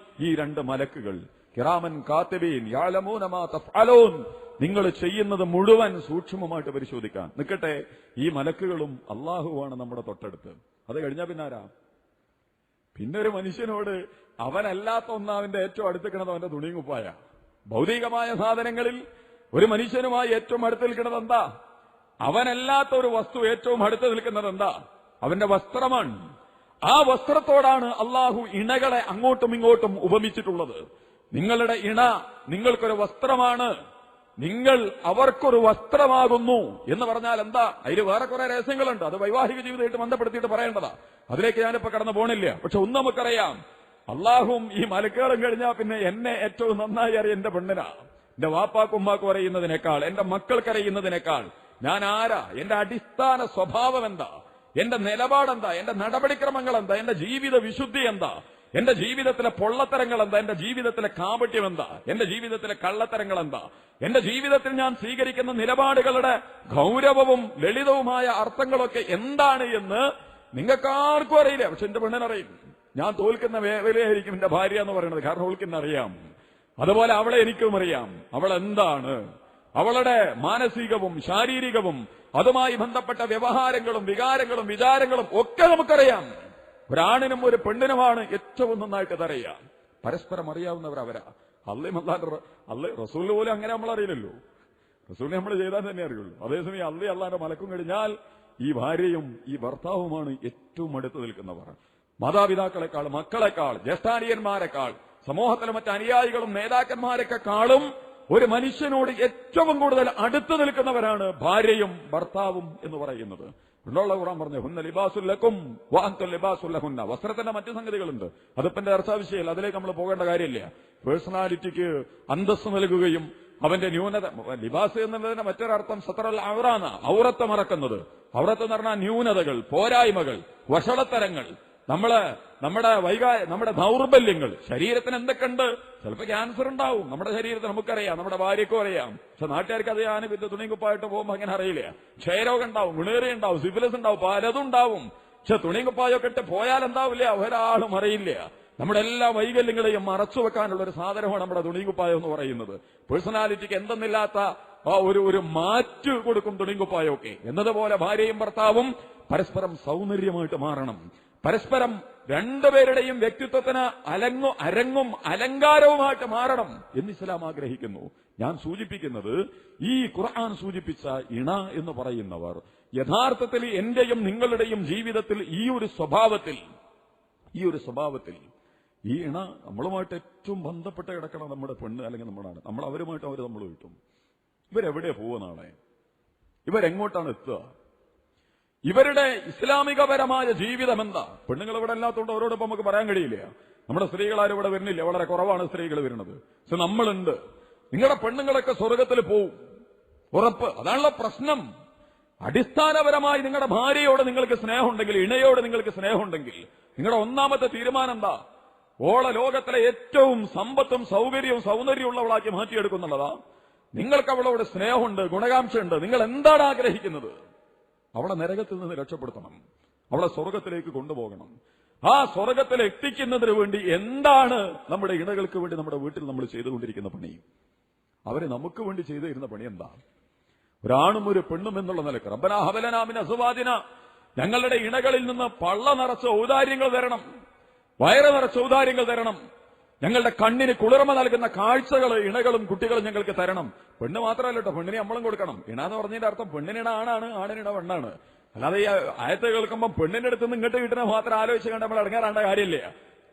ഈ രണ്ട് മലക്കുകൾ കിറാമൻ കാത്തിബീൻ യഅലമൂന മാ തഫ്അലൂൻ, നിങ്ങൾ ചെയ്യുന്നത് മുഴുവൻ സൂക്ഷ്മമായിട്ട് പരിശോധിക്കാൻ നിൽക്കട്ടെ. ഈ മലക്കുകളും അള്ളാഹുവാണ് നമ്മുടെ തൊട്ടടുത്ത്. അത് കഴിഞ്ഞാൽ പിന്നെ ആരാ? പിന്നെ ഒരു മനുഷ്യനോട് അവനല്ലാത്ത ഒന്നാവിന്റെ ഏറ്റവും അടുത്തിക്കണത് അവന്റെ തുണിയും കുപ്പായ. ഭൗതികമായ സാധനങ്ങളിൽ ഒരു മനുഷ്യനുമായി ഏറ്റവും അടുത്ത് നിൽക്കുന്നത് എന്താ? അവനല്ലാത്ത ഒരു വസ്തു ഏറ്റവും അടുത്ത് നിൽക്കുന്നത് എന്താ? അവന്റെ വസ്ത്രമാണ്. ആ വസ്ത്രത്തോടാണ് അള്ളാഹു ഇണകളെ അങ്ങോട്ടും ഇങ്ങോട്ടും ഉപമിച്ചിട്ടുള്ളത്. നിങ്ങളുടെ ഇണ നിങ്ങൾക്കൊരു വസ്ത്രമാണ്, നിങ്ങൾ അവർക്കൊരു വസ്ത്രമാകുന്നു എന്ന് പറഞ്ഞാൽ എന്താ? അതിൽ വേറെ കുറെ രഹസ്യങ്ങളുണ്ട്. അത് വൈവാഹിക ജീവിതമായിട്ട് ബന്ധപ്പെടുത്തിയിട്ട് പറയേണ്ടതാ. അതിലേക്ക് ഞാനിപ്പോ കടന്നു പോണില്ല. പക്ഷെ ഒന്ന് നമുക്കറിയാം, അള്ളാഹും ഈ മലക്കുകളും കഴിഞ്ഞാൽ പിന്നെ എന്നെ ഏറ്റവും നന്നായി അറിയാം എന്റെ പെണ്ണിനാ. എന്റെ വാപ്പാക്കും ഉമ്മാക്കും അറിയുന്നതിനേക്കാൾ, എന്റെ മക്കൾക്കറിയുന്നതിനേക്കാൾ ഞാൻ ആരാ, എന്റെ അടിസ്ഥാന സ്വഭാവം എന്താ, എന്റെ നിലപാടെന്താ, എന്റെ നടപടിക്രമങ്ങൾ എന്താ, എന്റെ ജീവിത വിശുദ്ധി എന്താ, എന്റെ ജീവിതത്തിലെ പൊള്ളത്തരങ്ങൾ എന്താ, എന്റെ ജീവിതത്തിലെ കാപട്യം എന്താ, എന്റെ ജീവിതത്തിലെ കള്ളത്തരങ്ങൾ എന്താ, എന്റെ ജീവിതത്തിൽ ഞാൻ സ്വീകരിക്കുന്ന നിലപാടുകളുടെ ഗൗരവവും ലളിതവുമായ അർത്ഥങ്ങളൊക്കെ എന്താണ് എന്ന് നിങ്ങൾക്കാർക്കും അറിയില്ല. പക്ഷെ എന്റെ പെണ്ണിനറിയും. ഞാൻ തോൽക്കുന്ന വിലയായിരിക്കും എന്റെ ഭാര്യ എന്ന് പറയുന്നത്. കാരണം അവൾക്കെന്നറിയാം. അതുപോലെ അവളെ എനിക്കും അറിയാം. അവൾ എന്താണ്, അവളുടെ മാനസികവും ശാരീരികവും അതുമായി ബന്ധപ്പെട്ട വ്യവഹാരങ്ങളും വികാരങ്ങളും വിചാരങ്ങളും ഒക്കെ നമുക്കറിയാം. ഒരാണിനും ഒരു പെണ്ണിനുമാണ് ഏറ്റവും നന്നായിട്ട് അതറിയാം. പരസ്പരം അറിയാവുന്നവരവരാ. അല്ലേ റസൂലിന് പോലും അങ്ങനെ നമ്മൾ അറിയില്ലല്ലോ. റസൂലിനെ നമ്മൾ ചെയ്താൽ തന്നെ അറിയുള്ളൂ. അതേസമയം അള്ളാന്റെ മലക്കും കഴിഞ്ഞാൽ ഈ ഭാര്യയും ഈ ഭർത്താവുമാണ് ഏറ്റവും അടുത്ത് നിൽക്കുന്നവർ. മാതാപിതാക്കളെക്കാൾ, മക്കളെക്കാൾ, ജ്യേഷ്ഠാനിയന്മാരെക്കാൾ, സമൂഹത്തിലെ മറ്റ് അനുയായികളും നേതാക്കന്മാരെക്കാളും ഒരു മനുഷ്യനോട് ഏറ്റവും കൂടുതൽ അടുത്ത് നിൽക്കുന്നവരാണ് ഭാര്യയും ഭർത്താവും എന്ന് പറയുന്നത്. ഉള്ള ഖുർആൻ പറഞ്ഞു, ഹുന്ന ലിബാസുല്ലക്കും വഅൻതും ലിബാസുല്ലഹുന്ന. വസ്ത്രത്തിന്റെ മറ്റു സംഗതികളുണ്ട്. അതിപ്പോ എന്റെ ചർച്ചാവിഷയം, അതിലേക്ക് നമ്മൾ പോകേണ്ട കാര്യമില്ല. പേഴ്സണാലിറ്റിക്ക് അന്തസ് നൽകുകയും അവന്റെ ന്യൂനത, ലിബാസ് എന്നതിന്റെ മറ്റൊരർത്ഥം സത്രൽ ഔറാണ്, ഔറത്ത് മറക്കുന്നത്. ഔറത്ത് എന്ന് പറഞ്ഞാൽ ന്യൂനതകൾ, പോരായ്മകൾ, വഷളത്തരങ്ങൾ, നമ്മുടെ ദൗർബല്യങ്ങൾ. ശരീരത്തിന് എന്തൊക്കെയുണ്ട്? ചിലപ്പോൾ ക്യാൻസർ ഉണ്ടാവും നമ്മുടെ ശരീരത്തിന്, നമുക്കറിയാം, നമ്മുടെ ഭാര്യക്കും അറിയാം. പക്ഷെ നാട്ടുകാർക്ക് അത് ഞാൻ പിന്നെ തുണിക്കുപ്പായിട്ട് പോകുമ്പോൾ അങ്ങനെ അറിയില്ല. ക്ഷയരോഗം ഉണ്ടാവും, ഗുണേറിയ ഉണ്ടാവും, സിഫിലിസ് ഉണ്ടാവും, പലതും ഉണ്ടാവും. പക്ഷെ തുണിക്കുപ്പായൊക്കെ ഇട്ട് പോയാൽ എന്താവില്ല, ഒരാളും അറിയില്ല. നമ്മുടെ എല്ലാ വൈകല്യങ്ങളെയും മറച്ചു വെക്കാനുള്ള ഒരു സാധനമാണ് നമ്മുടെ തുണിക്കുപ്പായം എന്ന് പറയുന്നത്. പേഴ്സണാലിറ്റിക്ക് എന്തെന്നില്ലാത്ത ഒരു മാറ്റ് കൊടുക്കും തുണിക്കുപ്പായൊക്കെ. എന്നതുപോലെ ഭാര്യയും ഭർത്താവും പരസ്പരം സൗന്ദര്യമായിട്ട് മാറണം. പരസ്പരം രണ്ടുപേരുടെയും വ്യക്തിത്വത്തിന് അരങ്ങും അലങ്കാരവുമായിട്ട് മാറണം എന്ന് ഇസ്ലാം ആഗ്രഹിക്കുന്നു. ഞാൻ സൂചിപ്പിക്കുന്നത്, ഈ ഖുർആൻ സൂചിപ്പിച്ച ഇണ എന്ന് പറയുന്നവർ യഥാർത്ഥത്തിൽ എന്റെയും നിങ്ങളുടെയും ജീവിതത്തിൽ ഈ ഒരു സ്വഭാവത്തിൽ ഈ ഇണ നമ്മളുമായിട്ട് ഏറ്റവും ബന്ധപ്പെട്ട് കിടക്കണം. നമ്മുടെ പെണ്ണ് അല്ലെങ്കിൽ നമ്മളാണ്. നമ്മൾ അവരുമായിട്ട് അവർ നമ്മൾ കിട്ടും. ഇവരെവിടെയാ പോവുക നാളെ? ഇവരെങ്ങോട്ടാണ് എത്തുക? ഇവരുടെ ഇസ്ലാമികപരമായ ജീവിതം എന്താ? പെണ്ണുങ്ങൾ ഇവിടെ അല്ലാത്തതുകൊണ്ട് അവരോടൊപ്പം നമുക്ക് പറയാൻ കഴിയില്ല. നമ്മുടെ സ്ത്രീകളാരും ഇവിടെ വരുന്നില്ല, വളരെ കുറവാണ് സ്ത്രീകൾ വരുന്നത്. പക്ഷെ നമ്മളുണ്ട്. നിങ്ങളുടെ പെണ്ണുങ്ങളൊക്കെ സ്വർഗത്തിൽ പോവും, ഉറപ്പ്. അതാണുള്ള പ്രശ്നം. അടിസ്ഥാനപരമായി നിങ്ങളുടെ ഭാര്യയോട് നിങ്ങൾക്ക് സ്നേഹമുണ്ടെങ്കിൽ, ഇണയോട് നിങ്ങൾക്ക് സ്നേഹമുണ്ടെങ്കിൽ, നിങ്ങളുടെ ഒന്നാമത്തെ തീരുമാനം എന്താ? ഓളെ ലോകത്തിലെ ഏറ്റവും സമ്പത്തും സൗകര്യവും സൗന്ദര്യമുള്ളവളാക്കി മാറ്റിയെടുക്കുന്നുള്ളതാ. നിങ്ങൾക്ക് അവളോട് സ്നേഹമുണ്ട്, ഗുണകാംക്ഷയുണ്ട്. നിങ്ങൾ എന്താണ് ആഗ്രഹിക്കുന്നത്? അവളെ നരകത്തിൽ നിന്ന് രക്ഷപ്പെടുത്തണം, അവളെ സ്വർഗത്തിലേക്ക് കൊണ്ടുപോകണം. ആ സ്വർഗത്തിൽ എത്തിക്കുന്നതിന് വേണ്ടി എന്താണ് നമ്മുടെ ഇണകൾക്ക് വേണ്ടി നമ്മുടെ വീട്ടിൽ നമ്മൾ ചെയ്തുകൊണ്ടിരിക്കുന്ന പണി? അവരെ നമുക്ക് വേണ്ടി ചെയ്തു തരുന്ന പണി എന്താ? ഒരാണും ഒരു പെണ്ണും എന്നുള്ള നിലക്ക് റബ്ബനാ ഹബലനാ മിൻ അസ്വാദിന, ഞങ്ങളുടെ ഇണകളിൽ നിന്ന് പള്ള നിറച്ച ഔദാര്യങ്ങൾ തരണം, വയറ് നിറച്ച ഔദാര്യങ്ങൾ തരണം. ഞങ്ങളുടെ കണ്ണിന് കുളിർമ നൽകുന്ന കാഴ്ചകൾ ഇണകളും കുട്ടികളും ഞങ്ങൾക്ക് തരണം. പെണ്ണ് മാത്രമല്ല കേട്ടോ, പെണ്ണിനെ നമ്മളും കൊടുക്കണം. ഇണ എന്ന് പറഞ്ഞതിന്റെ അർത്ഥം പെണ്ണിനിട ആണാണ്, ആണിനിട പെണ്ണാണ്. അല്ലാതെ ഈ ആയത്ത് കേൾക്കുമ്പോൾ പെണ്ണിന്റെ അടുത്ത് നിന്ന് ഇങ്ങോട്ട് കിട്ടുന്ന മാത്രം ആലോചിച്ച് കണ്ട് നമ്മൾ ഇറങ്ങാറേണ്ട കാര്യമില്ല.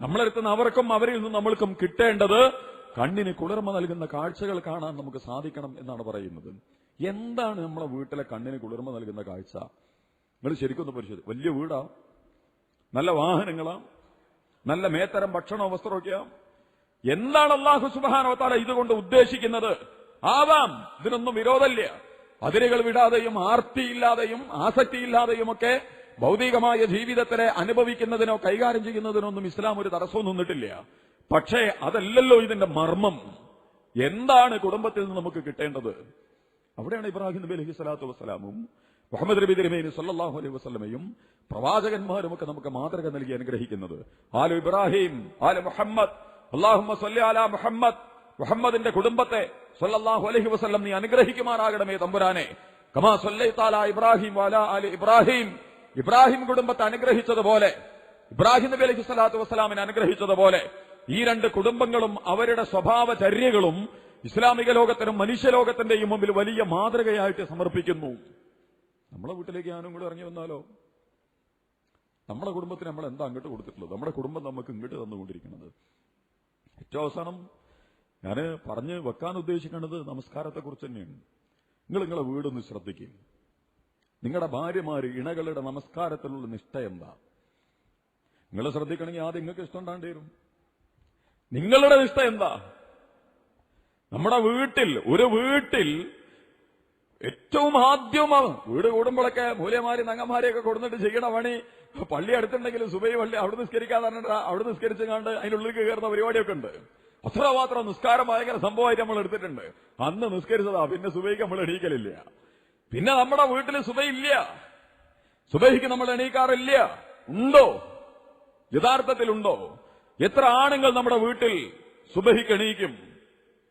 നമ്മളെടുത്തുനിന്ന് അവർക്കും അവരിൽ നിന്ന് നമ്മൾക്കും കിട്ടേണ്ടത് കണ്ണിന് കുളിർമ നൽകുന്ന കാഴ്ചകൾ കാണാൻ നമുക്ക് സാധിക്കണം എന്നാണ് പറയുന്നത്. എന്താണ് നമ്മളെ വീട്ടിലെ കണ്ണിന് കുളിർമ നൽകുന്ന കാഴ്ച? നിങ്ങൾ ശരിക്കൊന്ന് പരിശോധിക്കും. വലിയ വീടാ, നല്ല വാഹനങ്ങളാ, നല്ല മേത്തരം ഭക്ഷണവും വസ്ത്രമൊക്കെയാ. എന്താണ് അല്ലാഹു സുബ്ഹാനഹു വ തആല ഇതുകൊണ്ട് ഉദ്ദേശിക്കുന്നത്? ആവാം, ഇതിനൊന്നും വിരോധമില്ല. അതിരുകൾ വിടാതെയും ആർത്തിയില്ലാതെയും ആസക്തിയില്ലാതെയും ഒക്കെ ഭൗതികമായ ജീവിതത്തിലെ അനുഭവിക്കുന്നതിനോ കൈകാര്യം ചെയ്യുന്നതിനോ ഒന്നും ഇസ്ലാം ഒരു തടസ്സവും നിന്നിട്ടില്ല. പക്ഷേ അതല്ലല്ലോ ഇതിന്റെ മർമ്മം. എന്താണ് കുടുംബത്തിൽ നിന്ന് നമുക്ക് കിട്ടേണ്ടത്? അവിടെയാണ് ഇബ്രാഹിം നബി അലൈഹി സ്വലാത്തു വസ്സലാമും മുഹമ്മദ് നബി തിരുമേനി സല്ലല്ലാഹു അലൈഹി വസല്ലമയും പ്രവാചകന്മാരും ഒക്കെ നമുക്ക് മാതൃക നൽകി അനുഗ്രഹിക്കുന്നത്. ആലു ഇബ്രാഹിം, ആലു മുഹമ്മദ്, അല്ലാഹുമ്മ സ്വല്ലി അലാ മുഹമ്മദ്, മുഹമ്മദിന്റെ കുടുംബത്തെ സല്ലല്ലാഹു അലൈഹി വസല്ലം നീ അനുഗ്രഹിക്കുമാറാകണമേ തമ്പുരാനെ. കമാ സ്വല്ലൈത അലാ ഇബ്രാഹിം വഅലാ ആലി ഇബ്രാഹിം, ഇബ്രാഹിം കുടുംബത്തെ അനുഗ്രഹിച്ചതുപോലെ, ഇബ്രാഹിം നബി അലൈഹി സ്വലാത്തു വസ്സലാമിനെ അനുഗ്രഹിച്ചതുപോലെ ഈ രണ്ട് കുടുംബങ്ങളും അവരുടെ സ്വഭാവചര്യകളും ഇസ്ലാമിക ലോകത്തിനും മനുഷ്യലോകത്തിന്റെയും മുമ്പിൽ വലിയ മാതൃകയായിട്ട് സമർപ്പിക്കുന്നു. നമ്മളെ വീട്ടിലേക്ക് ഞാനും കൂടെ ഇറങ്ങി വന്നാലോ? നമ്മുടെ കുടുംബത്തിന് നമ്മൾ എന്താ അങ്ങോട്ട് കൊടുത്തിട്ടുള്ളത്? നമ്മുടെ കുടുംബം നമുക്ക് ഇങ്ങോട്ട് തന്നുകൊണ്ടിരിക്കുന്നത്. ഏറ്റവും അവസാനം ഞാൻ പറഞ്ഞ് വെക്കാൻ ഉദ്ദേശിക്കുന്നത് നമസ്കാരത്തെക്കുറിച്ച് തന്നെയാണ്. നിങ്ങളെ വീടൊന്ന് ശ്രദ്ധിക്കും. നിങ്ങളുടെ ഭാര്യമാര് ഇണകളുടെ നമസ്കാരത്തിലുള്ള നിഷ്ഠ എന്താ? നിങ്ങൾ ശ്രദ്ധിക്കണമെങ്കിൽ ആദ്യം നിങ്ങൾക്ക് ഇഷ്ടം ഉണ്ടാകേണ്ടി വരും. നിങ്ങളുടെ നിഷ്ഠ എന്താ? നമ്മുടെ വീട്ടിൽ, ഒരു വീട്ടിൽ ഏറ്റവും ആദ്യമാണ് വീട് കൂടുമ്പോഴൊക്കെ മൂല്യമാരി നങ്ങന്മാരെയൊക്കെ കൊടുത്തിട്ട് ചെയ്യണ പണി, പള്ളി അടുത്തുണ്ടെങ്കിലും സുബൈ പള്ളി അവിടെ നിസ്കരിക്കാതെ അവിടെ നിസ്കരിച്ചു കണ്ട് അതിനുള്ളിലേക്ക് കയറുന്ന പരിപാടിയൊക്കെ ഉണ്ട്. അത്രമാത്രം നിസ്കാരം ഭയങ്കര സംഭവമായിട്ട് നമ്മൾ എടുത്തിട്ടുണ്ട്. അന്ന് നിസ്കരിച്ചതാ, പിന്നെ സുബൈക്ക് നമ്മൾ എണീക്കലില്ല. പിന്നെ നമ്മുടെ വീട്ടിൽ സുബൈ ഇല്ല, സുബൈക്ക് നമ്മൾ എണീക്കാറില്ല. ഉണ്ടോ? യഥാർത്ഥത്തിലുണ്ടോ? എത്ര ആണുങ്ങൾ നമ്മുടെ വീട്ടിൽ സുബഹിക്ക് എണീക്കും?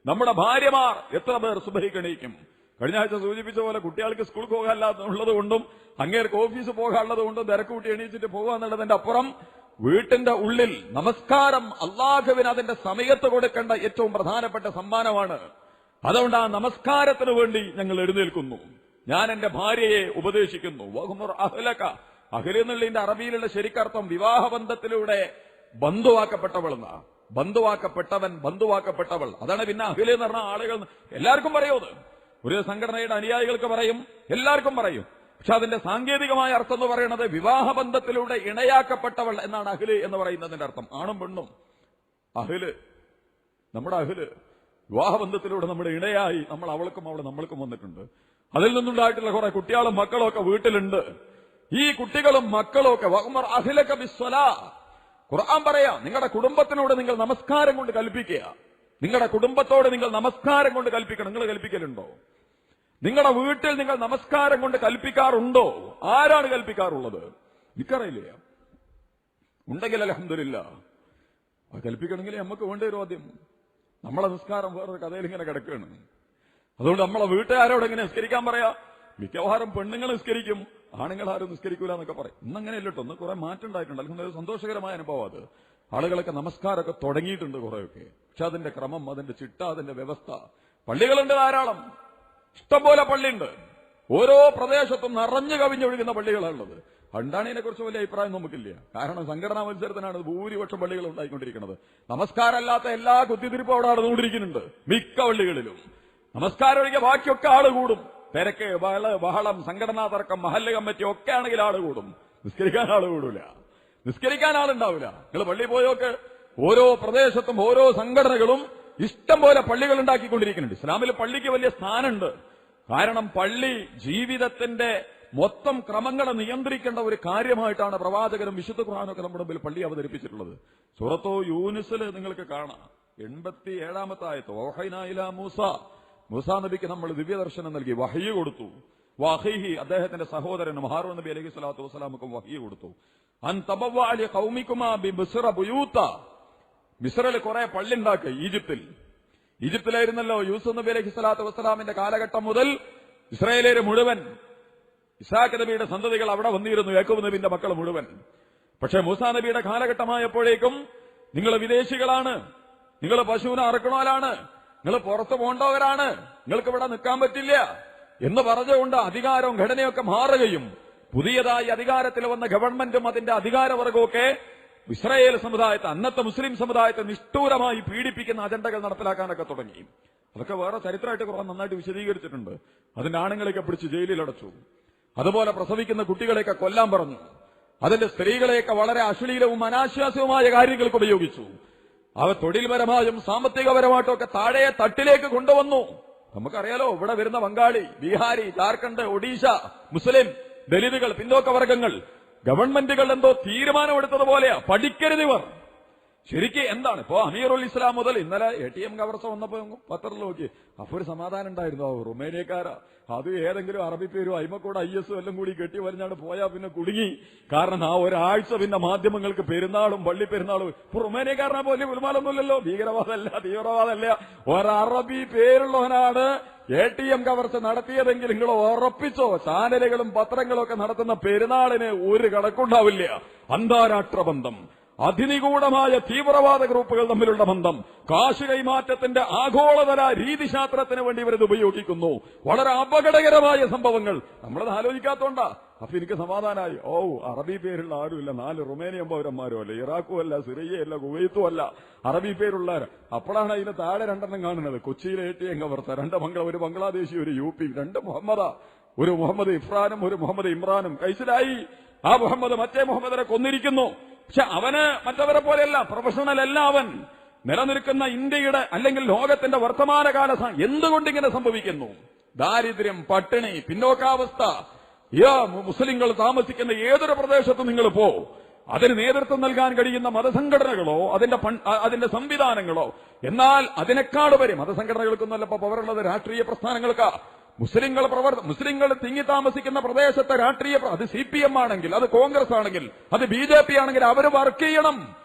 നമ്മുടെ ഭാര്യമാർ എത്ര പേർ സുബഹിക്ക് എണീക്കും? കഴിഞ്ഞ ആഴ്ച സൂചിപ്പിച്ച പോലെ കുട്ടികൾക്ക് സ്കൂൾ പോകാനുള്ളത് കൊണ്ടും അങ്ങേർക്ക് ഓഫീസ് പോകാനുള്ളത് കൊണ്ടും തിരക്കൂട്ടി എണീച്ചിട്ട് പോകാന്നുള്ളതിന്റെ അപ്പുറം വീട്ടിന്റെ ഉള്ളിൽ നമസ്കാരം അല്ലാഹുവിന് അതിന്റെ സമയത്ത് കൊടുക്കേണ്ട ഏറ്റവും പ്രധാനപ്പെട്ട സമ്മാനമാണ്. അതുകൊണ്ട് ആ നമസ്കാരത്തിന് വേണ്ടി ഞങ്ങൾ എഴുന്നേൽക്കുന്നു. ഞാൻ എന്റെ ഭാര്യയെ ഉപദേശിക്കുന്നു. വഹുമുർ അഹ്ലക, അഹ്ല എന്നുള്ളതിന്റെ അറബിയിലുള്ള ശരിക്കർത്ഥം വിവാഹബന്ധത്തിലൂടെ ബന്ധുവാക്കപ്പെട്ടവൾ എന്നാ. ബന്ധുവാക്കപ്പെട്ടവൻ, ബന്ധുവാക്കപ്പെട്ടവൾ, അതാണ്. പിന്നെ അഹ്ല എന്ന് പറഞ്ഞ ആളുകൾ എല്ലാവർക്കും പറയുന്നത്, ഒരു സംഘടനയുടെ അനുയായികൾക്ക് പറയും, എല്ലാവർക്കും പറയും. പക്ഷെ അതിന്റെ സാങ്കേതികമായ അർത്ഥം എന്ന് പറയുന്നത് വിവാഹബന്ധത്തിലൂടെ ഇണയാക്കപ്പെട്ടവൾ എന്നാണ് അഹ്ല് എന്ന് പറയുന്നതിന്റെ അർത്ഥം. ആണും പെണ്ണും അഹ്ല്, നമ്മുടെ അഹ്ല് വിവാഹബന്ധത്തിലൂടെ നമ്മുടെ ഇണയായി നമ്മൾ അവൾക്കും അവൾ നമ്മൾക്കും വന്നിട്ടുണ്ട്. അതിൽ നിന്നുണ്ടായിട്ടുള്ള കുറെ കുട്ടികളും മക്കളും ഒക്കെ വീട്ടിലുണ്ട്. ഈ കുട്ടികളും മക്കളും ഒക്കെ വഅ്മർ അഹ്ലക ബിസ്സലാ, ഖുർആൻ പറയാം, നിങ്ങളുടെ കുടുംബത്തിനോട് നിങ്ങൾ നമസ്കാരം കൊണ്ട് കൽപ്പിക്കുക. നിങ്ങളുടെ കുടുംബത്തോട് നിങ്ങൾ നമസ്കാരം കൊണ്ട് കൽപ്പിക്കണം. നിങ്ങൾ കൽപ്പിക്കലുണ്ടോ? നിങ്ങളുടെ വീട്ടിൽ നിങ്ങൾ നമസ്കാരം കൊണ്ട് കൽപ്പിക്കാറുണ്ടോ? ആരാണ് കൽപ്പിക്കാറുള്ളത്? എനിക്കറിയില്ല. ഉണ്ടെങ്കിൽ അൽഹംദുലില്ലാഹ്. അത് കൽപ്പിക്കണമെങ്കിൽ നമുക്ക് വേണ്ടി വരും. ആദ്യം നമ്മളെ നിസ്കാരം വേറൊരു കഥയിൽ ഇങ്ങനെ കിടക്കുകയാണ്. അതുകൊണ്ട് നമ്മളെ വീട്ടുകാരോട് എങ്ങനെ നിസ്കരിക്കാൻ പറയാ? മിക്കവാറും പെണ്ണുങ്ങൾ നിസ്കരിക്കും, ആണുങ്ങൾ ആരും നിസ്കരിക്കൂല എന്നൊക്കെ പറയും. ഇന്നങ്ങനെയല്ല കേട്ടോ, ഒന്ന് കുറെ മാറ്റം ഉണ്ടായിട്ടുണ്ട്. അല്ലെങ്കിൽ ഒരു സന്തോഷകരമായ അനുഭവം അത്. ആളുകളൊക്കെ നമസ്കാരമൊക്കെ തുടങ്ങിയിട്ടുണ്ട് കുറെയൊക്കെ. പക്ഷെ അതിന്റെ ക്രമം, അതിന്റെ ചിട്ട, അതിന്റെ വ്യവസ്ഥ. പള്ളികളുണ്ട് ധാരാളം, ഇഷ്ടംപോലെ പള്ളിയുണ്ട്. ഓരോ പ്രദേശത്തും നിറഞ്ഞു കവിഞ്ഞൊഴുകുന്ന പള്ളികളാണുള്ളത്. പണ്ടാണ് ഇതിനെക്കുറിച്ച് വലിയ അഭിപ്രായം നമുക്കില്ല. കാരണം സംഘടനാ മത്സരത്തിനാണ് ഭൂരിപക്ഷം പള്ളികൾ ഉണ്ടായിക്കൊണ്ടിരിക്കുന്നത്. നമസ്കാരമല്ലാത്ത എല്ലാ കുത്തിത്തിരിപ്പും അവിടെ നടന്നുകൊണ്ടിരിക്കുന്നുണ്ട് മിക്ക പള്ളികളിലും. നമസ്കാരം ഒഴികെ ബാക്കിയൊക്കെ ആള് കൂടും. തിരക്ക്, ബഹളം, സംഘടനാ തർക്കം, മഹല്ല് കമ്മിറ്റി ഒക്കെ ആണെങ്കിൽ ആള് കൂടും. നിസ്കരിക്കാൻ ആള് കൂടൂല, നിസ്കരിക്കാൻ ആളുണ്ടാവില്ല. നിങ്ങൾ പള്ളി പോയൊക്കെ ഓരോ പ്രദേശത്തും ഓരോ സംഘടനകളും ഇഷ്ടം പോലെ പള്ളികൾ ഉണ്ടാക്കിക്കൊണ്ടിരിക്കുന്നുണ്ട്. ഇസ്ലാമിൽ പള്ളിക്ക് വലിയ സ്ഥാനമുണ്ട്. കാരണം പള്ളി ജീവിതത്തിന്റെ മൊത്തം ക്രമങ്ങളെ നിയന്ത്രിക്കേണ്ട ഒരു കാര്യമായിട്ടാണ് പ്രവാചകരും വിശുദ്ധ ഖുർആനൊക്കെ നമ്മുടെ മുമ്പിൽ പള്ളി അവതരിപ്പിച്ചിട്ടുള്ളത്. സൂറത്തു യൂനുസിൽ നിങ്ങൾക്ക് കാണാം 87-ാമത്തെ ആയത്ത്, ഓഹൈനാ ഇലാ മൂസ, മൂസാ നബിക്ക് നമ്മൾ ദിവ്യദർശനം നൽകി, വഹയ്യ് കൊടുത്തു. വഹീഹി അദ്ദേഹത്തിന്റെ സഹോദരനും ഹാറൂൻ നബി അലൈഹി സ്വലാത്തു വസ്സലാമുക്കും വഹീ കൊടുത്തു. അൻ തബവ്വഅ ലി ഖൗമികുമാ ബി മിസ്റ ബുയൂത, മിസ്റിൽ കുറെ പള്ളി ഉണ്ടാക്കി. ഈജിപ്തിലായിരുന്നല്ലോ യൂസുഫ് നബി അലൈഹി സ്വലാത്തു വസ്സലാമിന്റെ കാലഘട്ടം മുതൽ ഇസ്രായേലിയർ മുഴുവൻ, ഇസ്ഹാഖ് നബിയുടെ സന്തതികൾ അവിടെ വന്നിരുന്നു, യാക്കൂബ് നബിന്റെ മക്കൾ മുഴുവൻ. പക്ഷെ മൂസാ നബിയുടെ കാലഘട്ടമായപ്പോഴേക്കും നിങ്ങൾ വിദേശികളാണ്, നിങ്ങൾ പശുവിനെ അറക്കണോലാണ്, നിങ്ങൾ പുറത്തു പോകേണ്ടവരാണ്, നിങ്ങൾക്ക് ഇവിടെ നിൽക്കാൻ പറ്റില്ല എന്ന് പറഞ്ഞുകൊണ്ട് അധികാരവും ഘടനയൊക്കെ മാറുകയും പുതിയതായി അധികാരത്തിൽ വന്ന ഗവൺമെന്റും അതിന്റെ അധികാരവർഗമൊക്കെ ഇസ്രായേൽ സമുദായത്തെ, അന്നത്തെ മുസ്ലിം സമുദായത്തെ നിഷ്ഠൂരമായി പീഡിപ്പിക്കുന്ന അജണ്ടകൾ നടപ്പിലാക്കാനൊക്കെ തുടങ്ങി. അതൊക്കെ വേറെ ചരിത്രമായിട്ട് കുറെ നന്നായിട്ട് വിശദീകരിച്ചിട്ടുണ്ട്. അതിന്റെ ആണുങ്ങളെയൊക്കെ പിടിച്ച് ജയിലിലടച്ചു. അതുപോലെ പ്രസവിക്കുന്ന കുട്ടികളെയൊക്കെ കൊല്ലാൻ പറഞ്ഞു. അതിന്റെ സ്ത്രീകളെയൊക്കെ വളരെ അശ്ലീലവും അനാശ്വാസവുമായ കാര്യങ്ങൾക്ക് ഉപയോഗിച്ചു. അവ തൊഴിൽപരമായും സാമ്പത്തികപരമായിട്ടും ഒക്കെ താഴെ തട്ടിലേക്ക് കൊണ്ടുവന്നു. നമുക്കറിയാലോ, ഇവിടെ വരുന്ന ബംഗാളി, ബീഹാരി, ജാർഖണ്ഡ്, ഒഡീഷ, മുസ്ലിം, ദലിതുകൾ, പിന്നോക്ക വർഗങ്ങൾ, ഗവൺമെന്റുകൾ എന്തോ തീരുമാനമെടുത്തതുപോലെയാ പഠിക്കരുതിവർ. ശരിക്ക് എന്താണ് ഇപ്പോ അമീറുൽ ഇസ്ലാം മുതൽ ഇന്നലെ ATM കവർച്ച വന്നപ്പോ പത്രത്തിൽ നോക്കി, അപ്പൊ ഒരു സമാധാനം ഉണ്ടായിരുന്നു. റുമേനിയക്കാരാ, അത് ഏതെങ്കിലും അറബി പേരും അയിമക്കൂടെ IS എല്ലാം കൂടി കെട്ടി വരിഞ്ഞാണ് പോയാ പിന്നെ കുടുങ്ങി. കാരണം ആ ഒരാഴ്ച പിന്നെ മാധ്യമങ്ങൾക്ക് പെരുന്നാളും പള്ളി പെരുന്നാളും. ഇപ്പൊ റുമേനിയക്കാരനെ പോലെ ഗുൽമാലൊന്നുമില്ലല്ലോ, ഭീകരവാദമല്ല, തീവ്രവാദമല്ല, ഒരറബി പേരുള്ളവനാണ് ATM കവർച്ച നടത്തിയതെങ്കിൽ നിങ്ങൾ ഉറപ്പിച്ചോ, ചാനലുകളും പത്രങ്ങളും ഒക്കെ നടത്തുന്ന പെരുന്നാളിന് ഒരു കണക്കുണ്ടാവില്ല. അന്താരാഷ്ട്ര ബന്ധം, അതിനിഗൂഢമായ തീവ്രവാദ ഗ്രൂപ്പുകൾ തമ്മിലുള്ള ബന്ധം, കാശ് കൈമാറ്റത്തിന്റെ ആഗോളതല രീതിശാസ്ത്രത്തിന് വേണ്ടി ഇവരത് ഉപയോഗിക്കുന്നു. വളരെ അപകടകരമായ സംഭവങ്ങൾ നമ്മളത് ആലോചിക്കാത്തോണ്ടാ. അപ്പൊ എനിക്ക് സമാധാനമായി. അറബി പേരുള്ള ആരുമില്ല, 4 റുമേനിയൻ പൗരന്മാരും അല്ല, ഇറാഖും അല്ല, സിറിയയല്ല, കുവൈത്തും അല്ല, അറബി പേരുള്ള. അപ്പോഴാണ് അതിന് താഴെ 2 കാണുന്നത്. കൊച്ചിയിലെ ATM കവർച്ച, 2 ഒരു ബംഗ്ലാദേശി, ഒരു UP, 2 മുഹമ്മദാ, ഒരു മുഹമ്മദ് ഇഫ്രാനും ഒരു മുഹമ്മദ് ഇമ്രാനും. കൈസിലായി ആ മുഹമ്മദ് മറ്റേ മുഹമ്മദിനെ കൊന്നിരിക്കുന്നു. പക്ഷെ അവന് മറ്റവരെ പോലെയല്ല, പ്രൊഫഷണൽ അല്ല അവൻ. നിലനിൽക്കുന്ന ഇന്ത്യയുടെ അല്ലെങ്കിൽ ലോകത്തിന്റെ വർത്തമാനകാല എന്തുകൊണ്ടിങ്ങനെ സംഭവിക്കുന്നു? ദാരിദ്ര്യം, പട്ടിണി, പിന്നോക്കാവസ്ഥ. മുസ്ലിങ്ങൾ താമസിക്കുന്ന ഏതൊരു പ്രദേശത്തും നിങ്ങൾ പോ, അതിന് നേതൃത്വം നൽകാൻ കഴിയുന്ന മതസംഘടനകളോ അതിന്റെ സംവിധാനങ്ങളോ, എന്നാൽ അതിനേക്കാളുപരി മതസംഘടനകൾക്കൊന്നുമല്ല ഇപ്പൊ പവറുള്ളത്, രാഷ്ട്രീയ പ്രസ്ഥാനങ്ങൾക്കാ. മുസ്ലിങ്ങൾ തിങ്ങി താമസിക്കുന്ന പ്രദേശത്തെ രാഷ്ട്രീയ, അത് CPM ആണെങ്കിൽ, അത് കോൺഗ്രസ് ആണെങ്കിൽ, അത് BJP ആണെങ്കിൽ അവർ വർക്ക് ചെയ്യണം.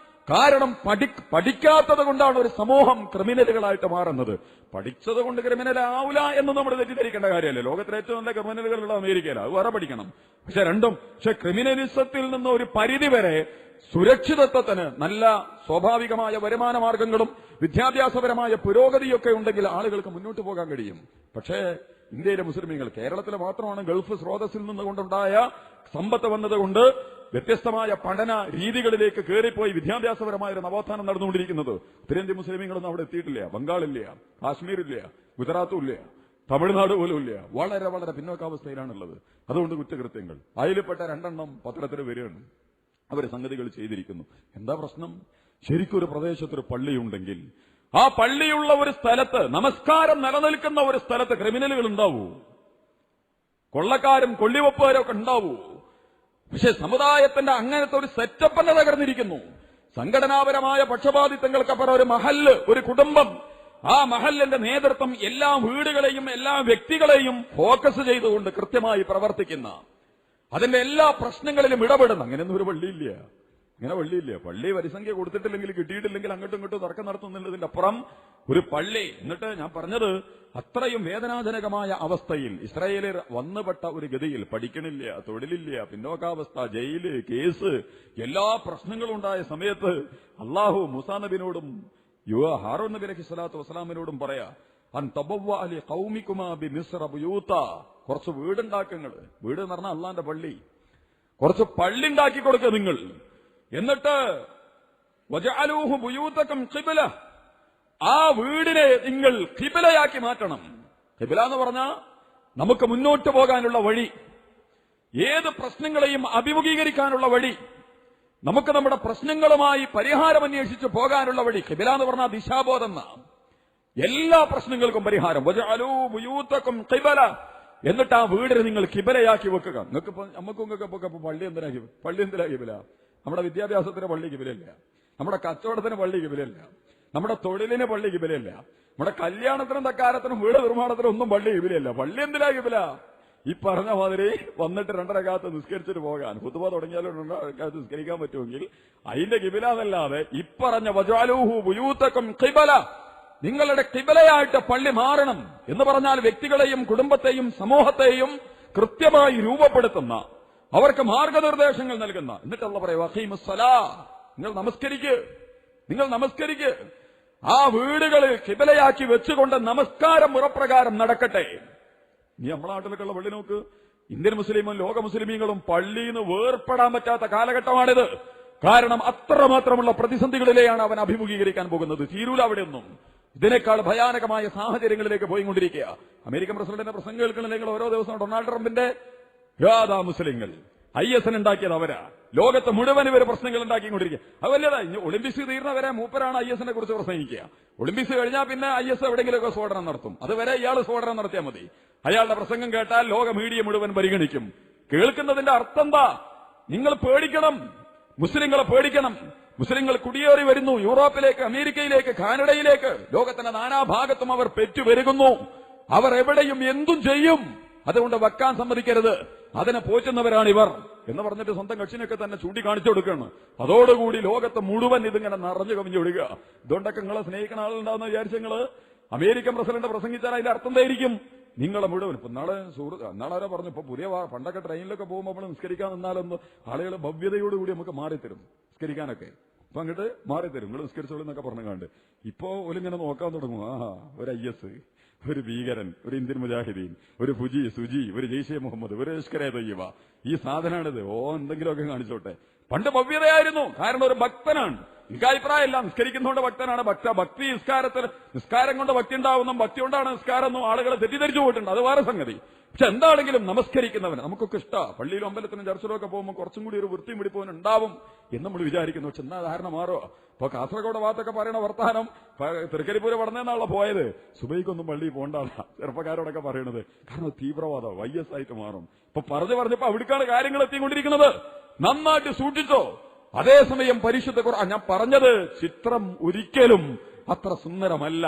കാരണം പഠിക്കാത്തത് കൊണ്ടാണ് ഒരു സമൂഹം ക്രിമിനലുകളായിട്ട് മാറുന്നത്. പഠിച്ചത് കൊണ്ട് ക്രിമിനലാവൂല എന്ന് നമ്മൾ തെറ്റിദ്ധരിക്കേണ്ട കാര്യമല്ലേ. ലോകത്തിലെ ഏറ്റവും നല്ല ക്രിമിനലുകളുള്ള അമേരിക്കയിലാണ്, അത് വേറെ പഠിക്കണം. പക്ഷെ ക്രിമിനലിസത്തിൽ നിന്ന് ഒരു പരിധിവരെ സുരക്ഷിതത്വത്തിന് നല്ല സ്വാഭാവികമായ വരുമാന മാർഗങ്ങളും വിദ്യാഭ്യാസപരമായ പുരോഗതിയൊക്കെ ഉണ്ടെങ്കിൽ ആളുകൾക്ക് മുന്നോട്ട് പോകാൻ കഴിയും. പക്ഷേ ഇന്ത്യയിലെ മുസ്ലിമീങ്ങൾ, കേരളത്തിലെ മാത്രമാണ് ഗൾഫ് സ്രോതസ്സിൽ നിന്നുകൊണ്ടുണ്ടായ സമ്പത്ത് വന്നതുകൊണ്ട് വ്യത്യസ്തമായ പഠന രീതികളിലേക്ക് കയറിപ്പോയി വിദ്യാഭ്യാസപരമായ ഒരു നവോത്ഥാനം നടന്നുകൊണ്ടിരിക്കുന്നത്. ഉത്തരേന്ത്യൻ മുസ്ലിമീങ്ങളൊന്നും അവിടെ എത്തിയിട്ടില്ല. ബംഗാളില്ല, കാശ്മീരില്ല, ഗുജറാത്തും ഇല്ല, തമിഴ്നാട് പോലും ഇല്ല. വളരെ വളരെ പിന്നോക്കാവസ്ഥയിലാണുള്ളത്. അതുകൊണ്ട് കുറ്റകൃത്യങ്ങൾ അതിൽപ്പെട്ട 2 പത്രത്തിൽ വരികയാണ്. അവർ സംഗതികൾ ചെയ്തിരിക്കുന്നു. എന്താ പ്രശ്നം? ശരിക്കൊരു പ്രദേശത്തൊരു പള്ളിയുണ്ടെങ്കിൽ ആ പള്ളിയുള്ള ഒരു സ്ഥലത്ത്, നമസ്കാരം നിലനിൽക്കുന്ന ഒരു സ്ഥലത്ത് ക്രിമിനലുകൾ ഉണ്ടാവൂ, കൊള്ളക്കാരും കൊള്ളിവെപ്പുകാരും ഒക്കെ ഉണ്ടാവൂ. പക്ഷെ സമുദായത്തിന്റെ അങ്ങനത്തെ ഒരു സെറ്റപ്പ് തന്നെ തകർന്നിരിക്കുന്നു. സംഘടനാപരമായ പക്ഷപാതിത്വങ്ങൾക്കപ്പുറം ഒരു മഹല്ല്, ഒരു കുടുംബം, ആ മഹല്ലിന്റെ നേതൃത്വം എല്ലാ വീടുകളെയും എല്ലാ വ്യക്തികളെയും ഫോക്കസ് ചെയ്തുകൊണ്ട് കൃത്യമായി പ്രവർത്തിക്കുന്ന, അതിന്റെ എല്ലാ പ്രശ്നങ്ങളിലും ഇടപെടുന്ന അങ്ങനെയൊന്നും ഒരു പള്ളിയില്ല. ഇങ്ങനെ പള്ളിയില്ല. പള്ളി വരിസംഖ്യ കൊടുത്തിട്ടില്ലെങ്കിൽ കിട്ടിയിട്ടില്ലെങ്കിൽ അങ്ങോട്ടും ഇങ്ങോട്ടും തർക്കം നടത്തുന്നതിന്റെ അപ്പുറം ഒരു പള്ളി. എന്നിട്ട് ഞാൻ പറഞ്ഞത്, അത്രയും വേദനാജനകമായ അവസ്ഥയിൽ ഇസ്രായേലിൽ വന്നുപെട്ട ഒരു ഗതിയിൽ, പഠിക്കണില്ല, തൊഴിലില്ല, പിന്നോക്കാവസ്ഥ, ജയില്, കേസ്, എല്ലാ പ്രശ്നങ്ങളും ഉണ്ടായ സമയത്ത് അള്ളാഹു മൂസാ നബിനോടും ഹാറൂൻ നബി അലൈഹി സ്വലാത്തു വസ്സലാമിനോടും പറയാ, അൻ തബവ്വഅ ലി ഖൗമികുമാ ബി മിസ്റ ബുയൂത, കുറച്ച് വീടുണ്ടാക്കുങ്ങൾ. വീട് എന്ന് പറഞ്ഞാൽ അള്ളാന്റെ പള്ളി. കുറച്ച് പള്ളി ഉണ്ടാക്കി കൊടുക്കുക നിങ്ങൾ. എന്നിട്ട് വജഅലൂഹു ബുയൂതകും ഖിബ്ല, ആ വീടിനെ നിങ്ങൾ ഖിബ്ലയാക്കി മാറ്റണം. ഖിബ്ല എന്ന് പറഞ്ഞാൽ നമുക്ക് മുന്നോട്ട് പോകാനുള്ള വഴി, ഏത് പ്രശ്നങ്ങളെയും അഭിമുഖീകരിക്കാനുള്ള വഴി, നമുക്ക് നമ്മുടെ പ്രശ്നങ്ങളുമായി പരിഹാരം അന്വേഷിച്ച് പോകാനുള്ള വഴി. ഖിബ്ല എന്ന് പറഞ്ഞാൽ ദിശാബോധം. എല്ലാ പ്രശ്നങ്ങൾക്കും പരിഹാരം. വജഅലൂ ബുയൂതകും ഖിബ്ല, എന്നിട്ട് ആ വീടിനെ നിങ്ങൾ ഖിബ്ലയാക്കി വെക്കുക. നമുക്കൊക്കെ പള്ളി എന്തിനാ ഖിബ്ല? നമ്മുടെ വിദ്യാഭ്യാസത്തിന് പള്ളി ഖിബ്ലയില്ല, നമ്മുടെ കച്ചവടത്തിന് പള്ളി ഖിബ്ലയില്ല, നമ്മുടെ തൊഴിലിന് പള്ളി ഖിബ്ലയില്ല, നമ്മുടെ കല്യാണത്തിനും തക്കാരത്തിനും വീട് നിർമ്മാണത്തിനും ഒന്നും പള്ളി ഖിബ്ലയില്ല. പള്ളി എന്തിനാ ഖിബ്ല? ഈ പറഞ്ഞ മാതിരി വന്നിട്ട് 2 റക്അത്ത് നിസ്കരിച്ചിട്ട് പോകാൻ, ഖുതുബ തുടങ്ങിയാലും 2 റക്അത്ത് നിസ്കരിക്കാൻ പറ്റുമെങ്കിൽ അതിന്റെ കിബില എന്നല്ലാതെ ഇപ്പറഞ്ഞ വജഅലൂഹു ബുയൂതകും ഖിബല, നിങ്ങളുടെ കിബലയായിട്ട് പള്ളി മാറണം എന്ന് പറഞ്ഞാൽ വ്യക്തികളെയും കുടുംബത്തെയും സമൂഹത്തെയും കൃത്യമായി രൂപപ്പെടുത്തുന്ന, അവർക്ക് മാർഗനിർദ്ദേശങ്ങൾ നൽകുന്ന. എന്നിട്ട് അല്ലാഹു പറയുക വഖീമുസ്സലാ, നിങ്ങൾ നമസ്കരിക്ക്. ആ വീടുകളിൽ കിബലയാക്കി വെച്ചുകൊണ്ട് നമസ്കാരം മുറപ്രകാരം നടക്കട്ടെ. നീ നമ്മുടെ നാട്ടിലൊക്കെയുള്ള പള്ളി നോക്ക്. ഇന്ത്യൻ മുസ്ലിമും ലോക മുസ്ലിമീങ്ങളും പള്ളിയിൽ നിന്ന് വേർപ്പെടാൻ പറ്റാത്ത കാലഘട്ടമാണിത്. കാരണം അത്രമാത്രമുള്ള പ്രതിസന്ധികളിലെയാണ് അവൻ അഭിമുഖീകരിക്കാൻ പോകുന്നത്. തീരൂല അവിടെയൊന്നും. ഇതിനേക്കാൾ ഭയാനകമായ സാഹചര്യങ്ങളിലേക്ക് പോയിക്കൊണ്ടിരിക്കുക. അമേരിക്കൻ പ്രസിഡന്റിന്റെ പ്രസംഗം കേൾക്കണമെങ്കിൽ ഓരോ ദിവസവും ഡൊണാൾഡ് ട്രംപിന്റെ യാഥാ മുസ്ലിങ്ങൾ IS ഉണ്ടാക്കിയത് അവരാ. ലോകത്ത് മുഴുവൻ ഇവർ പ്രശ്നങ്ങൾ ഉണ്ടാക്കിക്കൊണ്ടിരിക്കുക. അത് വല്ലതാ. ഒളിമ്പിക്സ് തീർന്നവരെ മൂപ്പരാണ് IS കുറിച്ച് പ്രസംഗിക്കുക. ഒളിമ്പിക്സ് കഴിഞ്ഞാൽ പിന്നെ IS എവിടെയെങ്കിലുമൊക്കെ സ്ഫോടനം നടത്തും. അതുവരെ ഇയാൾ സ്ഫോടനം നടത്തിയാൽ മതി. അയാളുടെ പ്രസംഗം കേട്ടാൽ ലോക മീഡിയ മുഴുവൻ പരിഗണിക്കും. കേൾക്കുന്നതിന്റെ അർത്ഥം എന്താ? നിങ്ങൾ പേടിക്കണം, മുസ്ലിങ്ങളെ പേടിക്കണം. മുസ്ലിങ്ങൾ കുടിയേറി വരുന്നു യൂറോപ്പിലേക്ക്, അമേരിക്കയിലേക്ക്, കാനഡയിലേക്ക്. ലോകത്തിന്റെ നാനാഭാഗത്തും അവർ പെറ്റുപെരുകുന്നു. അവർ എവിടെയും എന്തും ചെയ്യും. അതുകൊണ്ട് വെക്കാൻ സമ്മതിക്കരുത്. അതിനെ പോറ്റുന്നവരാണിവർ എന്ന് പറഞ്ഞിട്ട് സ്വന്തം കക്ഷിനൊക്കെ തന്നെ ചൂണ്ടിക്കാണിച്ചു കൊടുക്കുകയാണ്. അതോടുകൂടി ലോകത്ത് മുഴുവൻ ഇതിങ്ങനെ നിറഞ്ഞു കവിഞ്ഞു വിടുക. ഇതുകൊണ്ടൊക്കെ നിങ്ങളെ സ്നേഹിക്കുന്ന ആളുണ്ടാവുന്ന വിചാരിച്ച നിങ്ങള് അമേരിക്കൻ പ്രസിഡന്റ് പ്രസംഗിച്ചാൽ അതിന്റെ അർത്ഥം എന്തായിരിക്കും? നിങ്ങളെ മുഴുവൻ ഇപ്പൊ നാളെ ആരോ പറഞ്ഞു, ഇപ്പൊ പുതിയ പണ്ടൊക്കെ ട്രെയിനിലൊക്കെ പോകുമ്പോൾ നമ്മൾ നിസ്കരിക്കാൻ നിന്നാലൊന്ന് ആളുകൾ ഭവ്യതയോടുകൂടി നമുക്ക് മാറിത്തരും നിസ്കരിക്കാനൊക്കെ. അപ്പൊ അങ്ങോട്ട് മാറിത്തരും, നിങ്ങൾ നിസ്കരിച്ചോളൂ എന്നൊക്കെ പറഞ്ഞു കണ്ട്. ഇപ്പോ ഒലിങ്ങനെ നോക്കാൻ തുടങ്ങും. ഒരു IS, ഒരു ഭീകരൻ, ഒരു ഇന്ത്യൻ മുജാഹിദീൻ, ഒരു സുജി, ഒരു ജെയ്ഷെ മുഹമ്മദ്, ഒരു ലഷ്കർ എ തയ്യബ, ഈ സാധനമാണിത്. എന്തെങ്കിലുമൊക്കെ കാണിച്ചോട്ടെ. പണ്ട് ഭവ്യതയായിരുന്നു. കാരണം ഒരു ഭക്തനാണ്. എനിക്ക് അഭിപ്രായമില്ല, നിസ്കരിക്കുന്നതുകൊണ്ട് ഭക്തനാണ്. ഭക്തി നിസ്കാരം കൊണ്ട് ഭക്തി ഉണ്ടാവുന്നു, ഭക്തി കൊണ്ടാണ് നിസ്കാരം എന്നും ആളുകളെ തെറ്റിദ്ധരിച്ചു പോയിട്ടുണ്ട്. അത് വേറെ സംഗതി. പക്ഷെ എന്താണെങ്കിലും നമസ്കരിക്കുന്നവന് നമുക്കൊക്കെ ഇഷ്ടമാണ്. പള്ളിയിലും അമ്പലത്തിനും ചർച്ചിലൊക്കെ പോകുമ്പോൾ കുറച്ചും കൂടി ഒരു വൃത്തിയും പിടിപ്പോൻ ഉണ്ടാവും എന്ന് നമ്മൾ വിചാരിക്കുന്നു. പക്ഷെ എന്നാ ധാരണ മാറുക. ഇപ്പൊ കാസർഗോഡ് ഭാഗത്തൊക്കെ പറയണ വർത്താനം, തൃക്കരിപ്പൂര് പടന്നേന്നാണല്ലോ പോയത്. സുബൈക്കൊന്നും പള്ളിയിൽ പോകണ്ടാണ് ചെറുപ്പക്കാരോടൊക്കെ പറയണത്. കാരണം തീവ്രവാദം IS ആയിട്ട് മാറും. ഇപ്പൊ പറഞ്ഞപ്പോ അവിടേക്കാണ് കാര്യങ്ങൾ എത്തിക്കൊണ്ടിരിക്കുന്നത്. നന്നായിട്ട് സൂക്ഷിച്ചോ. അതേസമയം പരിശുദ്ധ ഖുർആൻ, ഞാൻ പറഞ്ഞത് ചിത്രം ഒരിക്കലും അത്ര സുന്ദരമല്ല.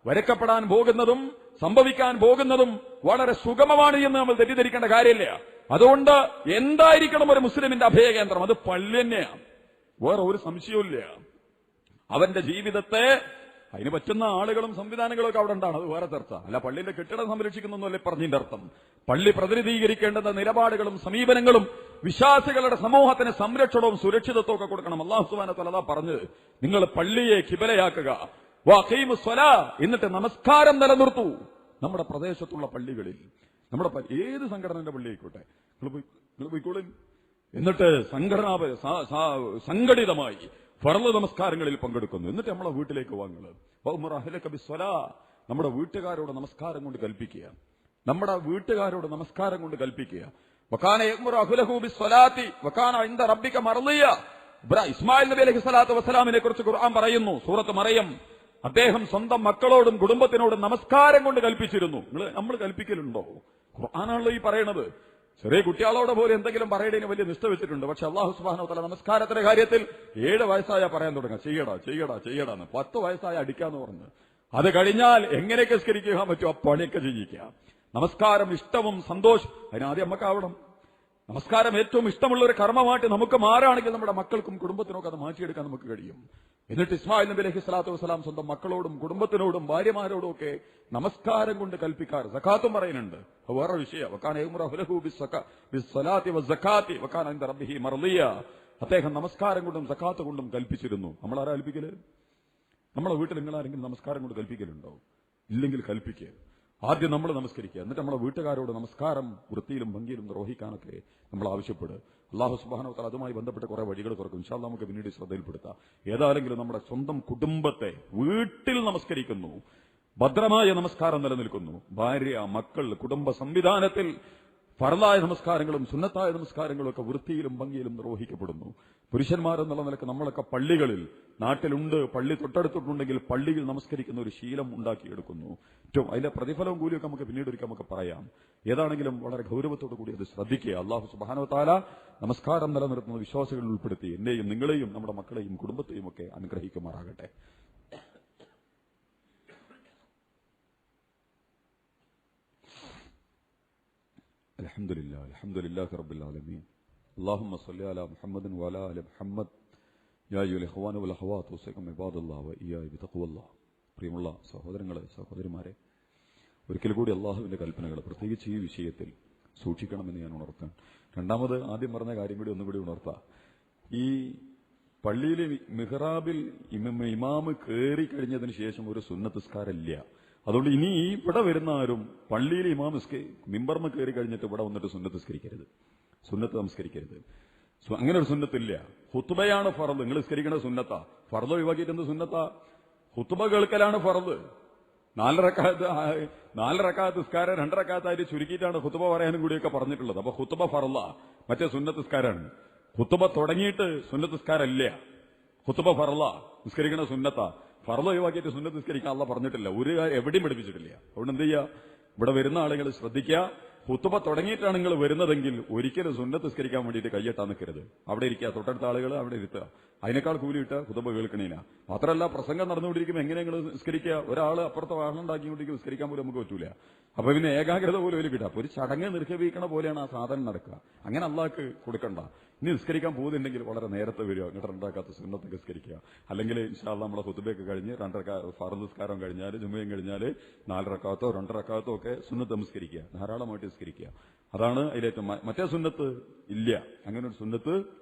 വരക്കപ്പെടാൻ പോകുന്നതും സംഭവിക്കാൻ പോകുന്നതും വളരെ സുഗമമാണ് എന്ന് നമ്മൾ തെറ്റിദ്ധരിക്കേണ്ട കാര്യമില്ല. അതുകൊണ്ട് എന്തായിരിക്കണം ഒരു മുസ്ലിമിന്റെ അഭയകേന്ദ്രം? അത് പള്ളി തന്നെയാണ്. വേറെ ഒരു സംശയവുമില്ല. അവന്റെ ജീവിതത്തെ അതിന് പറ്റുന്ന ആളുകളും സംവിധാനങ്ങളും ഒക്കെ അവിടെ ഉണ്ടാണ്. അത് വേറെ ചർച്ച അല്ല. പള്ളിയുടെ കെട്ടിടം സംരക്ഷിക്കുന്നൊന്നുമല്ല പറഞ്ഞതിന്റെ അർത്ഥം. പള്ളി പ്രതിനിധീകരിക്കേണ്ടുന്ന നിലപാടുകളും സമീപനങ്ങളും വിശ്വാസികളുടെ സമൂഹത്തിന് സംരക്ഷണവും സുരക്ഷിതത്വവും ഒക്കെ കൊടുക്കണം. അല്ലാഹു സുബ്ഹാനഹു വ തആല പറഞ്ഞത്, നിങ്ങൾ പള്ളിയെ കിബലയാക്കുക, വഖീമുസ്സലാ, എന്നിട്ട് നമസ്കാരം നിലനിർത്തൂ. നമ്മുടെ പ്രദേശത്തുള്ള പള്ളികളിൽ, നമ്മുടെ ഏത് സംഘടനയുടെ പള്ളി ആയിക്കോട്ടെ, നിങ്ങൾ പോയിക്കോളൂ. എന്നിട്ട് സംഘടിതമായി ഫർള് നമസ്കാരങ്ങളിൽ പങ്കെടുക്കുന്നു. എന്നിട്ട് നമ്മളെ വീട്ടിലേക്ക് വാങ്ങുന്നത് നമ്മുടെ വീട്ടുകാരോട് നമസ്കാരം കൊണ്ട് കൽപ്പിക്കുക. നമ്മുടെ വീട്ടുകാരോട് നമസ്കാരം കൊണ്ട് കൽപ്പിക്കുക. ഇസ്മായിൽ നബി അലൈഹി സ്വലാത്തു വസ്സലാമിനെ കുറിച്ച് ഖുർആൻ പറയുന്നു, സൂറത്ത് മറിയം. അദ്ദേഹം സ്വന്തം മക്കളോടും കുടുംബത്തിനോടും നമസ്കാരം കൊണ്ട് കൽപ്പിച്ചിരുന്നു. നമ്മൾ കൽപ്പിക്കലുണ്ടോ? ഖുർആനാണല്ലോ ഈ പറയണത്. ചെറിയ കുട്ടികളോട് പോലും എന്തെങ്കിലും പറയണതിന് വലിയ നിഷ്ഠ വെച്ചിട്ടുണ്ട്. പക്ഷെ അല്ലാഹു സുബ്ഹാനഹു വ തആല നമസ്കാരത്തിന്റെ കാര്യത്തിൽ 7 വയസ്സായ പറയാൻ തുടങ്ങുക, ചെയ്യടാന്ന്. 10 വയസ്സായ അടിക്കാന്ന് പറഞ്ഞു. അത് കഴിഞ്ഞാൽ എങ്ങനെയൊക്കെ സ്കരിക്കാൻ പറ്റും ആ പണിയൊക്കെ ചെയ്യിക്കുക. നമസ്കാരം ഇഷ്ടവും സന്തോഷം അതിനാദ്യം നമുക്കാവണം. നമസ്കാരം ഏറ്റവും ഇഷ്ടമുള്ള ഒരു കർമ്മമായിട്ട് നമുക്ക് മാറുകയാണെങ്കിൽ നമ്മുടെ മക്കൾക്കും കുടുംബത്തിനൊക്കെ അത് മാറ്റിയെടുക്കാൻ നമുക്ക് കഴിയും. എന്നിട്ട് ഇസ്മായിൽ നബി അലൈഹി സ്വലാത്തു വസ്സലാം സ്വന്തം മക്കളോടും കുടുംബത്തിനോടും ഭാര്യമാരോടും ഒക്കെ നമസ്കാരം കൊണ്ട് കൽപ്പിക്കാറ്. സക്കാത്തും പറയുന്നുണ്ട്. വേറെ വിഷയം. അദ്ദേഹം നമസ്കാരം കൊണ്ടും സക്കാത്ത് കൊണ്ടും കൽപ്പിച്ചിരുന്നു. നമ്മളാരാ കൽപ്പിക്കല്? നമ്മളെ വീട്ടിൽ നിങ്ങളാരെങ്കിലും നമസ്കാരം കൊണ്ട് കൽപ്പിക്കലുണ്ടോ? ഇല്ലെങ്കിൽ കൽപ്പിക്കുക. ആദ്യം നമ്മൾ നമസ്കരിക്കുക. എന്നിട്ട് നമ്മളെ വീട്ടുകാരോട് നമസ്കാരം വൃത്തിയിലും ഭംഗിയിലും നിർവഹിക്കാനൊക്കെ നമ്മൾ ആവശ്യപ്പെടുക. അല്ലാഹു സുബ്ഹാനഹു വ തആല അതുമായി ബന്ധപ്പെട്ട് കുറെ വഴികൾ തുറക്കും. ഇൻഷാ അല്ലാഹ് നമുക്ക് പിന്നീട് ശ്രദ്ധയിൽപ്പെടുത്താം. ഏതായാലും നമ്മുടെ സ്വന്തം കുടുംബത്തെ വീട്ടിൽ നമസ്കരിക്കുന്നു, ഭദ്രമായ നമസ്കാരം നിലനിൽക്കുന്നു. ഭാര്യ, മക്കൾ, കുടുംബ സംവിധാനത്തിൽ ഫർളായ നമസ്കാരങ്ങളും സുന്നത്തായ നമസ്കാരങ്ങളും ഒക്കെ വൃത്തിയിലും ഭംഗിയിലും നിർവഹിക്കപ്പെടുന്നു. പുരുഷന്മാരെന്നുള്ള നിലക്ക് നമ്മളൊക്കെ പള്ളികളിൽ, നാട്ടിലുണ്ട്, പള്ളി തൊട്ടടുത്തിട്ടുണ്ടെങ്കിൽ പള്ളിയിൽ നമസ്കരിക്കുന്ന ഒരു ശീലം ഉണ്ടാക്കിയെടുക്കുന്നു. ഏറ്റവും അതിന്റെ പ്രതിഫലവും കൂലിയൊക്കെ നമുക്ക് പിന്നീട് ഒരിക്കൽ നമുക്ക് പറയാം. ഏതാണെങ്കിലും വളരെ ഗൗരവത്തോടു കൂടി അത് ശ്രദ്ധിക്കുക. അല്ലാഹു സുബ്ഹാനഹു വ തആല നമസ്കാരം നിലനിർത്തുന്ന വിശ്വാസികളിൽ ഉൾപ്പെടുത്തി എന്നെയും നിങ്ങളെയും നമ്മുടെ മക്കളെയും കുടുംബത്തെയും ഒക്കെ അനുഗ്രഹിക്കുമാറാകട്ടെ. അൽഹംദുലില്ലാഹ് അൽഹംദുലില്ലാഹി റബ്ബിൽ ആലമീൻ. അല്ലാഹുമ്മ സ്വല്ലി അലാ മുഹമ്മദിൻ വഅലാ ആലി മുഹമ്മദ്. യാ അയ്യുഹൽ ഇഖ്വാന വൽ അഖവാത്ത് ഉസൈക്കും ഇബാദല്ലാഹ് വഇയ്യായ ബിതഖ്വല്ലാഹ്. പ്രിയമുള്ള സഹോദരങ്ങളെ, സഹോദരിമാരെ, ഒരിക്കൽ കൂടി അള്ളാഹുവിന്റെ കൽപ്പനകൾ പ്രത്യേകിച്ച് ഈ വിഷയത്തിൽ സൂക്ഷിക്കണമെന്ന് ഞാൻ ഉണർത്താൻ. രണ്ടാമത് ആദ്യം പറഞ്ഞ കാര്യം കൂടി ഒന്നുകൂടി ഉണർത്താം. ഈ പള്ളിയിലെ മിഹ്റാബിൽ ഇമാമ് കയറി കഴിഞ്ഞതിന് ശേഷം ഒരു സുന്നത്തസ്കാരമില്ല. അതുകൊണ്ട് ഇനി ഇവിടെ വരുന്ന ആരും പള്ളിയിൽ ഇമാം മിമ്പർമ കയറി കഴിഞ്ഞിട്ട് ഇവിടെ വന്നിട്ട് സുന്നത്ത് നമസ്കരിക്കരുത്. അങ്ങനെ ഒരു സുന്നത്തില്ല. ഹുത്തുബയാണ് ഫർദ്. നിങ്ങൾ നിസ്കരിക്കണ സുന്നത്താ. ഫർദ് ഒഴിവാക്കിയിട്ട് എന്ത് സുന്നത്താ? ഹുത്തുബ കേൾക്കലാണ് ഫർദ്. 4 റക്അത്ത് നിസ്കാരം 2 റക്അത്തായിട്ട് ചുരുക്കിയിട്ടാണ് ഹുത്തുബ പറയാനും കൂടിയൊക്കെ പറഞ്ഞിട്ടുള്ളത്. അപ്പൊ ഹുത്തുബ ഫർദാ, മറ്റേ സുന്നത്ത് നിസ്കാരമാണ്. ഹുത്തുബ തുടങ്ങിയിട്ട് സുന്നത്ത് നിസ്കാരമില്ല. ഹുത്തുബ ഫർദാ, നിസ്കരിക്കണ സുന്നത്താ. ഫർദ് ഒഴിവാക്കിയിട്ട് സുന്നത്ത് നിസ്കരിക്കാൻ അള്ളാഹ് പറഞ്ഞിട്ടില്ല, ഒരു എവിടെയും പഠിപ്പിച്ചിട്ടില്ല. അതുകൊണ്ട് എന്ത് ചെയ്യുക, ഇവിടെ വരുന്ന ആളുകൾ ശ്രദ്ധിക്കുക. ഹുത്തുബ തുടങ്ങിയിട്ടാണ് നിങ്ങൾ വരുന്നതെങ്കിൽ ഒരിക്കലും സുന്നത്ത് നിസ്കരിക്കാൻ വേണ്ടിയിട്ട് കയ്യെട്ടാൻ നിൽക്കരുത്. അവിടെ ഇരിക്കുക, തൊട്ടടുത്ത ആളുകൾ അവിടെ ഇരുത്തുക. അതിനേക്കാൾ കൂലിയിട്ട് ഹുതുബ കേൾക്കണില്ല. മാത്രമല്ല, പ്രസംഗം നടന്നുകൊണ്ടിരിക്കുമ്പോൾ എങ്ങനെ നിങ്ങൾ നിസ്കരിക്കുക? ഒരാൾ അപ്പുറത്തെ വാഹനം ഉണ്ടാക്കിക്കൊണ്ടിരിക്കും, നിസ്കരിക്കാൻ പോലും നമുക്ക് പറ്റൂല. അപ്പൊ പിന്നെ ഏകാഗ്രത പോലും ഒരു കിട്ടുക. അപ്പൊ ഒരു ചടങ്ങ് നിർവഹിക്കണ പോലെയാണ് ആ സാധനം നടക്കുക. അങ്ങനെ അള്ളാഹ്ക്ക് കൊടുക്കണ്ട. ഇനി നിസ്കരിക്കാൻ പോകുന്നുണ്ടെങ്കിൽ വളരെ നേരത്തെ വരിക, എന്നിട്ട് 2 റക്അത്ത് സുന്നത്ത് നിസ്കരിക്കുക. അല്ലെങ്കിൽ ഇൻഷാ അല്ലാഹ് നമ്മളെ ഹുതുബയൊക്കെ കഴിഞ്ഞ് 2 റക്അത്ത് ഫർദ് നിസ്കാരം കഴിഞ്ഞാൽ, ജുമുഅയും കഴിഞ്ഞാൽ 4 റക്അത്തോ 2 റക്അത്തോ ഒക്കെ സുന്നത്ത് നമസ്കരിക്കുക, ധാരാളമായിട്ട് നിസ്കരിക്കുക. അതാണ് അതിലേറ്റവും. മറ്റേ സുന്നത്ത് ഇല്ല, അങ്ങനെ ഒരു സുന്നത്ത്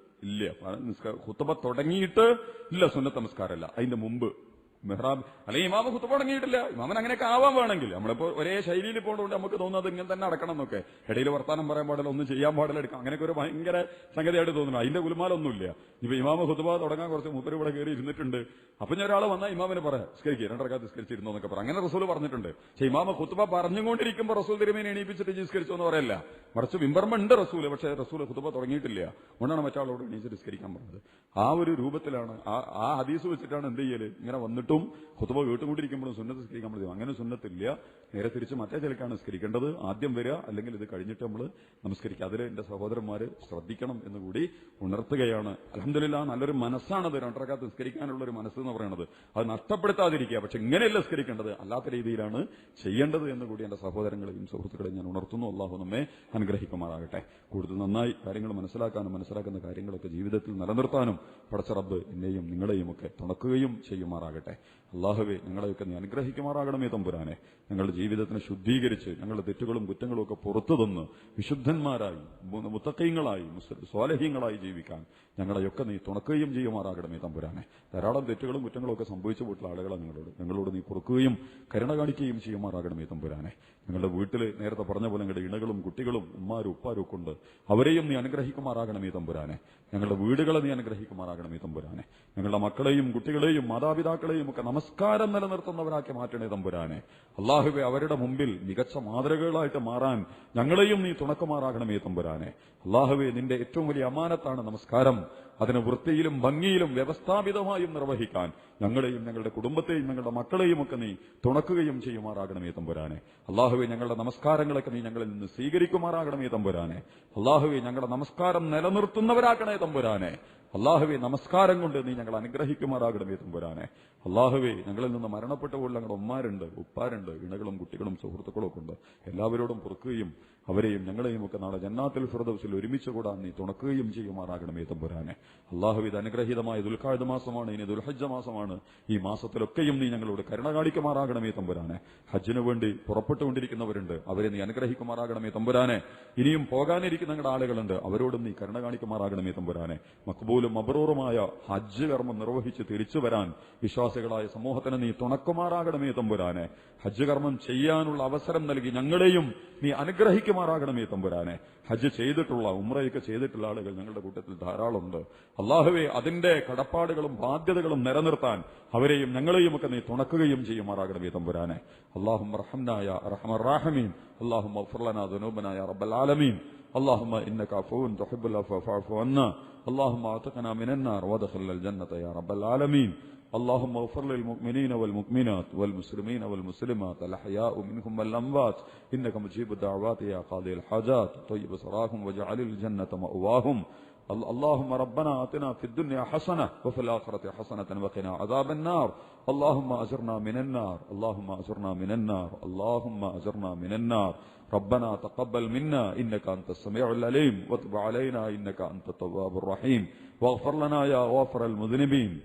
ഇല്ല. ഖുത്ബ തുടങ്ങിയിട്ട് ഇല്ല സുന്നത്ത് നമസ്കാരമല്ല, അതിന്റെ മുമ്പ് മെഹ്റാബ് അല്ലെങ്കിൽ ഇമാമ ഖുത്ബ തുടങ്ങിയിട്ടില്ല. ഇമാമൻ അങ്ങനെയൊക്കെ ആവാൻ വേണമെങ്കിൽ നമ്മളിപ്പോ ഒരേ ശൈലിയിൽ പോകുന്നതുകൊണ്ട് നമുക്ക് തോന്നുന്നത് ഇങ്ങനെ തന്നെ നടക്കണം എന്നൊക്കെ. ഇടയിൽ വർത്താനം പറയാൻ പാടില്ല, ഒന്നും ചെയ്യാൻ പാടില്ല, എടുക്കാം, അങ്ങനെയൊക്കെ ഒരു ഭയങ്കര സംഗതിയായിട്ട് തോന്നുന്നു. അതിന്റെ ഗുലുമാലൊന്നുമില്ല. ഇപ്പൊ ഇമാമ ഖുത്ബ തുടങ്ങാൻ കുറച്ച് മൂപ്പര് ഇവിടെ കയറി ഇരുന്നിട്ടുണ്ട്. അപ്പൊ ഞാൻ ഒരാൾ വന്നാൽ ഇമാമിന് പറയാം നിസ്കരിക്കുക, 2 റക്അത്ത് നിസ്കരിച്ചിരുന്നോ എന്നൊക്കെ പറയാം. അങ്ങനെ റസൂൽ പറഞ്ഞിട്ടുണ്ട്. പക്ഷെ ഇമാമ ഖുത്ബ പറഞ്ഞുകൊണ്ടിരിക്കുമ്പോൾ റസൂൽ തിരുമേനി എണീപ്പിച്ചിട്ട് നിസ്കരിച്ചോ എന്ന് പറയല്ല. മറിച്ച് മിമ്പർമുണ്ട് റസൂല്, പക്ഷേ റസൂൽ ഖുത്ബ തുടങ്ങിയിട്ടില്ല. അതുകൊണ്ടാണ് മറ്റാളോട് എണീച്ച് നിസ്കരിക്കാൻ പറഞ്ഞത്. ആ ഒരു രൂപത്തിലാണ്, ആ ഹദീസ് വെച്ചിട്ടാണ് എന്ത് ചെയ്യല്, ഇങ്ങനെ വന്നിട്ടും ഖുത്ബ കേട്ടുകൊണ്ടിരിക്കുമ്പോഴും സുന്നത്ത് നിസ്കരിക്കാൻ പറ്റും. അങ്ങനെ സുന്നത്തില്ല. നേരെ തിരിച്ച് മറ്റേ ചിലക്കാണ് നിസ്കരിക്കേണ്ടത്. ആദ്യം വരിക, അല്ലെങ്കിൽ ഇത് കഴിഞ്ഞിട്ട് നമ്മൾ നമസ്കരിക്കുക. അതിൽ എന്റെ സഹോദരന്മാര് ശ്രദ്ധിക്കണം എന്നുകൂടി ഉണർത്തുകയാണ്. അൽഹംദുലില്ലാഹ്, നല്ലൊരു മനസ്സാണത് 2 റക്അത്ത് നിസ്കരിക്കാനുള്ള ഒരു മനസ്സ് എന്ന് പറയുന്നത്. അത് നഷ്ടപ്പെടുത്താതിരിക്കുക. പക്ഷെ ഇങ്ങനെയല്ല നിസ്കരിക്കേണ്ടത്, അല്ലാത്ത രീതിയിലാണ് ചെയ്യേണ്ടത് എന്നുകൂടി എന്റെ സഹോദരങ്ങളെയും സുഹൃത്തുക്കളെയും ഞാൻ ഉണർത്തുന്നു. അള്ളാഹു നമ്മെ അനുഗ്രഹിക്കുമാറാകട്ടെ. കൂടുതൽ നന്നായി കാര്യങ്ങൾ മനസ്സിലാക്കാനും മനസ്സിലാക്കുന്ന കാര്യങ്ങളൊക്കെ ജീവിതത്തിൽ നിലനിർത്താനും പടച്ച റബ്ബ് എന്നെയും നിങ്ങളെയും ഒക്കെ തുണക്കുകയും ചെയ്യുമാറാകട്ടെ. അള്ളാഹുവേ, ഞങ്ങളെയൊക്കെ നീ അനുഗ്രഹിക്കുമാറാകണമേ തമ്പുരാനെ. ഞങ്ങളുടെ ജീവിതത്തിനെ ശുദ്ധീകരിച്ച് ഞങ്ങളുടെ തെറ്റുകളും കുറ്റങ്ങളും ഒക്കെ പുറത്തു തന്ന് വിശുദ്ധന്മാരായി, മുത്തഖീങ്ങളായി, സ്വാലിഹീങ്ങളായി ജീവിക്കാൻ ഞങ്ങളെയൊക്കെ നീ തുണക്കുകയും ചെയ്യുമാറാകണമേ തമ്പുരാനെ. ധാരാളം തെറ്റുകളും കുറ്റങ്ങളും ഒക്കെ സംഭവിച്ചു പോയിട്ടുള്ള ആളുകളാണ് ഞങ്ങളോട് നീ പൊറുക്കുകയും കരുണ കാണിക്കുകയും ചെയ്യുമാറാകണമേ തമ്പുരാനെ. ഞങ്ങളുടെ വീട്ടിൽ നേരത്തെ പറഞ്ഞ പോലെ ഞങ്ങളുടെ ഇണകളും കുട്ടികളും ഉമ്മാരും ഉപ്പാരും ഒക്കെ ഉണ്ട്. അവരെയും നീ അനുഗ്രഹിക്കുമാറാകണമേ തമ്പുരാനെ. ഞങ്ങളുടെ വീടുകളെ നീ അനുഗ്രഹിക്കുമാറാകണമേ തമ്പുരാനെ. ഞങ്ങളുടെ മക്കളെയും കുട്ടികളെയും മാതാപിതാക്കളെയും ഒക്കെ നമസ്കാരം നിലനിർത്തുന്നവരാക്കി മാറ്റണേ തമ്പുരാനെ. അള്ളാഹുവേ, അവരുടെ മുമ്പിൽ മികച്ച മാതൃകകളായിട്ട് മാറാൻ ഞങ്ങളെയും നീ തുണക്കുമാറാകണമേ തമ്പുരാനെ. അള്ളാഹുവേ, നിന്റെ ഏറ്റവും വലിയ അമാനത്താണ് നമസ്കാരം. അതിന് വൃത്തിയിലും ഭംഗിയിലും വ്യവസ്ഥാപിതമായും നിർവഹിക്കാൻ ഞങ്ങളെയും ഞങ്ങളുടെ കുടുംബത്തെയും ഞങ്ങളുടെ മക്കളെയും ഒക്കെ നീ തുണക്കുകയും ചെയ്യുമാറാകണമേ തമ്പുരാനെ. അള്ളാഹുവേ, ഞങ്ങളുടെ നമസ്കാരങ്ങളൊക്കെ നീ ഞങ്ങളിൽ നിന്ന് സ്വീകരിക്കുമാറാകണമേ തമ്പുരാനെ. അള്ളാഹുവേ, ഞങ്ങളുടെ നമസ്കാരം നിലനിർത്തുന്നവരാക്കണേ തമ്പുരാനെ. അള്ളാഹുവേ, നമസ്കാരം കൊണ്ട് നീ ഞങ്ങൾ അനുഗ്രഹിക്കുമാറാകണമേ തമ്പുരാനെ. അള്ളാഹുവേ, ഞങ്ങളിൽ നിന്ന് മരണപ്പെട്ടുപോലുള്ള ഞങ്ങളുടെ ഉമ്മാരുണ്ട്, ഉപ്പാരുണ്ട്, ഇണകളും കുട്ടികളും സുഹൃത്തുക്കളും ഒക്കെ ഉണ്ട്. എല്ലാവരോടും പൊറുക്കുകയും അവരെയും ഞങ്ങളെയും ഒക്കെ നാളെ ജന്നാത്തുൽ ഫിർദൗസിൽ ഒരുമിച്ച് കൂടാൻ നീ തുണക്കുകയും ചെയ്യുമാറാകണമേ തമ്പുരാനെ. അള്ളാഹു, ഇത് അനുഗ്രഹീതമായ ദുൽഖഅദ് മാസമാണ്, ഇനി ദുൽഹജ്ജ് മാസമാണ്. ഈ മാസത്തിലൊക്കെയും നീ ഞങ്ങളോട് കരുണ കാണിക്കുമാറാകണമേ തമ്പുരാനെ. ഹജ്ജിനു വേണ്ടി പുറപ്പെട്ടുകൊണ്ടിരിക്കുന്നവരുണ്ട്, അവരെ നീ അനുഗ്രഹിക്കുമാറാകണമേ തമ്പുരാനെ. ഇനിയും പോകാനിരിക്കുന്ന ഞങ്ങളുടെ ആളുകളുണ്ട്, അവരോടും നീ കരുണ കാണിക്കുമാറാകണമേ തമ്പുരാനെ. മഖ്ബൂലും മബ്റൂറുമായ ഹജ്ജ് കർമ്മം നിർവഹിച്ച് തിരിച്ചു വരാൻ വിശ്വാസികളായ സമൂഹത്തിന് നീ തുണക്കുമാറാകണമേ തമ്പുരാനെ. ഹജ്ജ് കർമ്മം ചെയ്യാനുള്ള അവസരം നൽകി ഞങ്ങളെയും നീ അനുഗ്രഹിക്കുമാറാകണമേ തമ്പുരാനെ. ഹജ്ജ് ചെയ്തിട്ടുള്ള, ഉംറയൊക്കെ ചെയ്തിട്ടുള്ള ആളുകൾ ഞങ്ങളുടെ കൂട്ടത്തിൽ ധാരാളമുണ്ട്. അള്ളാഹുവേ, അതിന്റെ കടപ്പാടുകളും ബാധ്യതകളും നിലനിർത്താൻ അവരെയും ഞങ്ങളെയും ഒക്കെ നീ തുണക്കുകയും ചെയ്യുമാറാകണമേ തമ്പുരാനെ. അല്ലാഹുമ്മ റഹ്മനാ യാ അർഹമർ റഹീമീൻ. അല്ലാഹുമ്മ ഗ്ഫിർ ലനാ ദുനൂബനാ യാ റബ്ബൽ ആലമീൻ. اللهم إنك عفو تحب العفو فاعف عنا. اللهم اعتقنا من النار وادخلنا الجنة يا رب العالمين. اللهم اغفر للمؤمنين والمؤمنات والمسلمين والمسلمات الأحياء منهم والأموات إنك مجيب الدعوات يا قاضي الحاجات طيب سراهم واجعل الجنة مأواهم اللهم ربنا آتنا في الدنيا حسنة وفي الآخرة حسنة وقنا عذاب النار اللهم أجرنا من النار اللهم أجرنا من النار اللهم أجرنا من النار ربنا تقبل منا إنك أنت السميع العليم وتب علينا إنك أنت التواب الرحيم واغفر لنا يا غافر المذنبين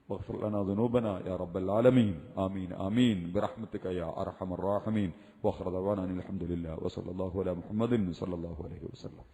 واغفر لنا ذنوبنا يا رب العالمين آمين آمين برحمتك يا أرحم الراحمين وآخر دعوانا الحمد لله وصلى الله على محمد صلى الله عليه وسلم.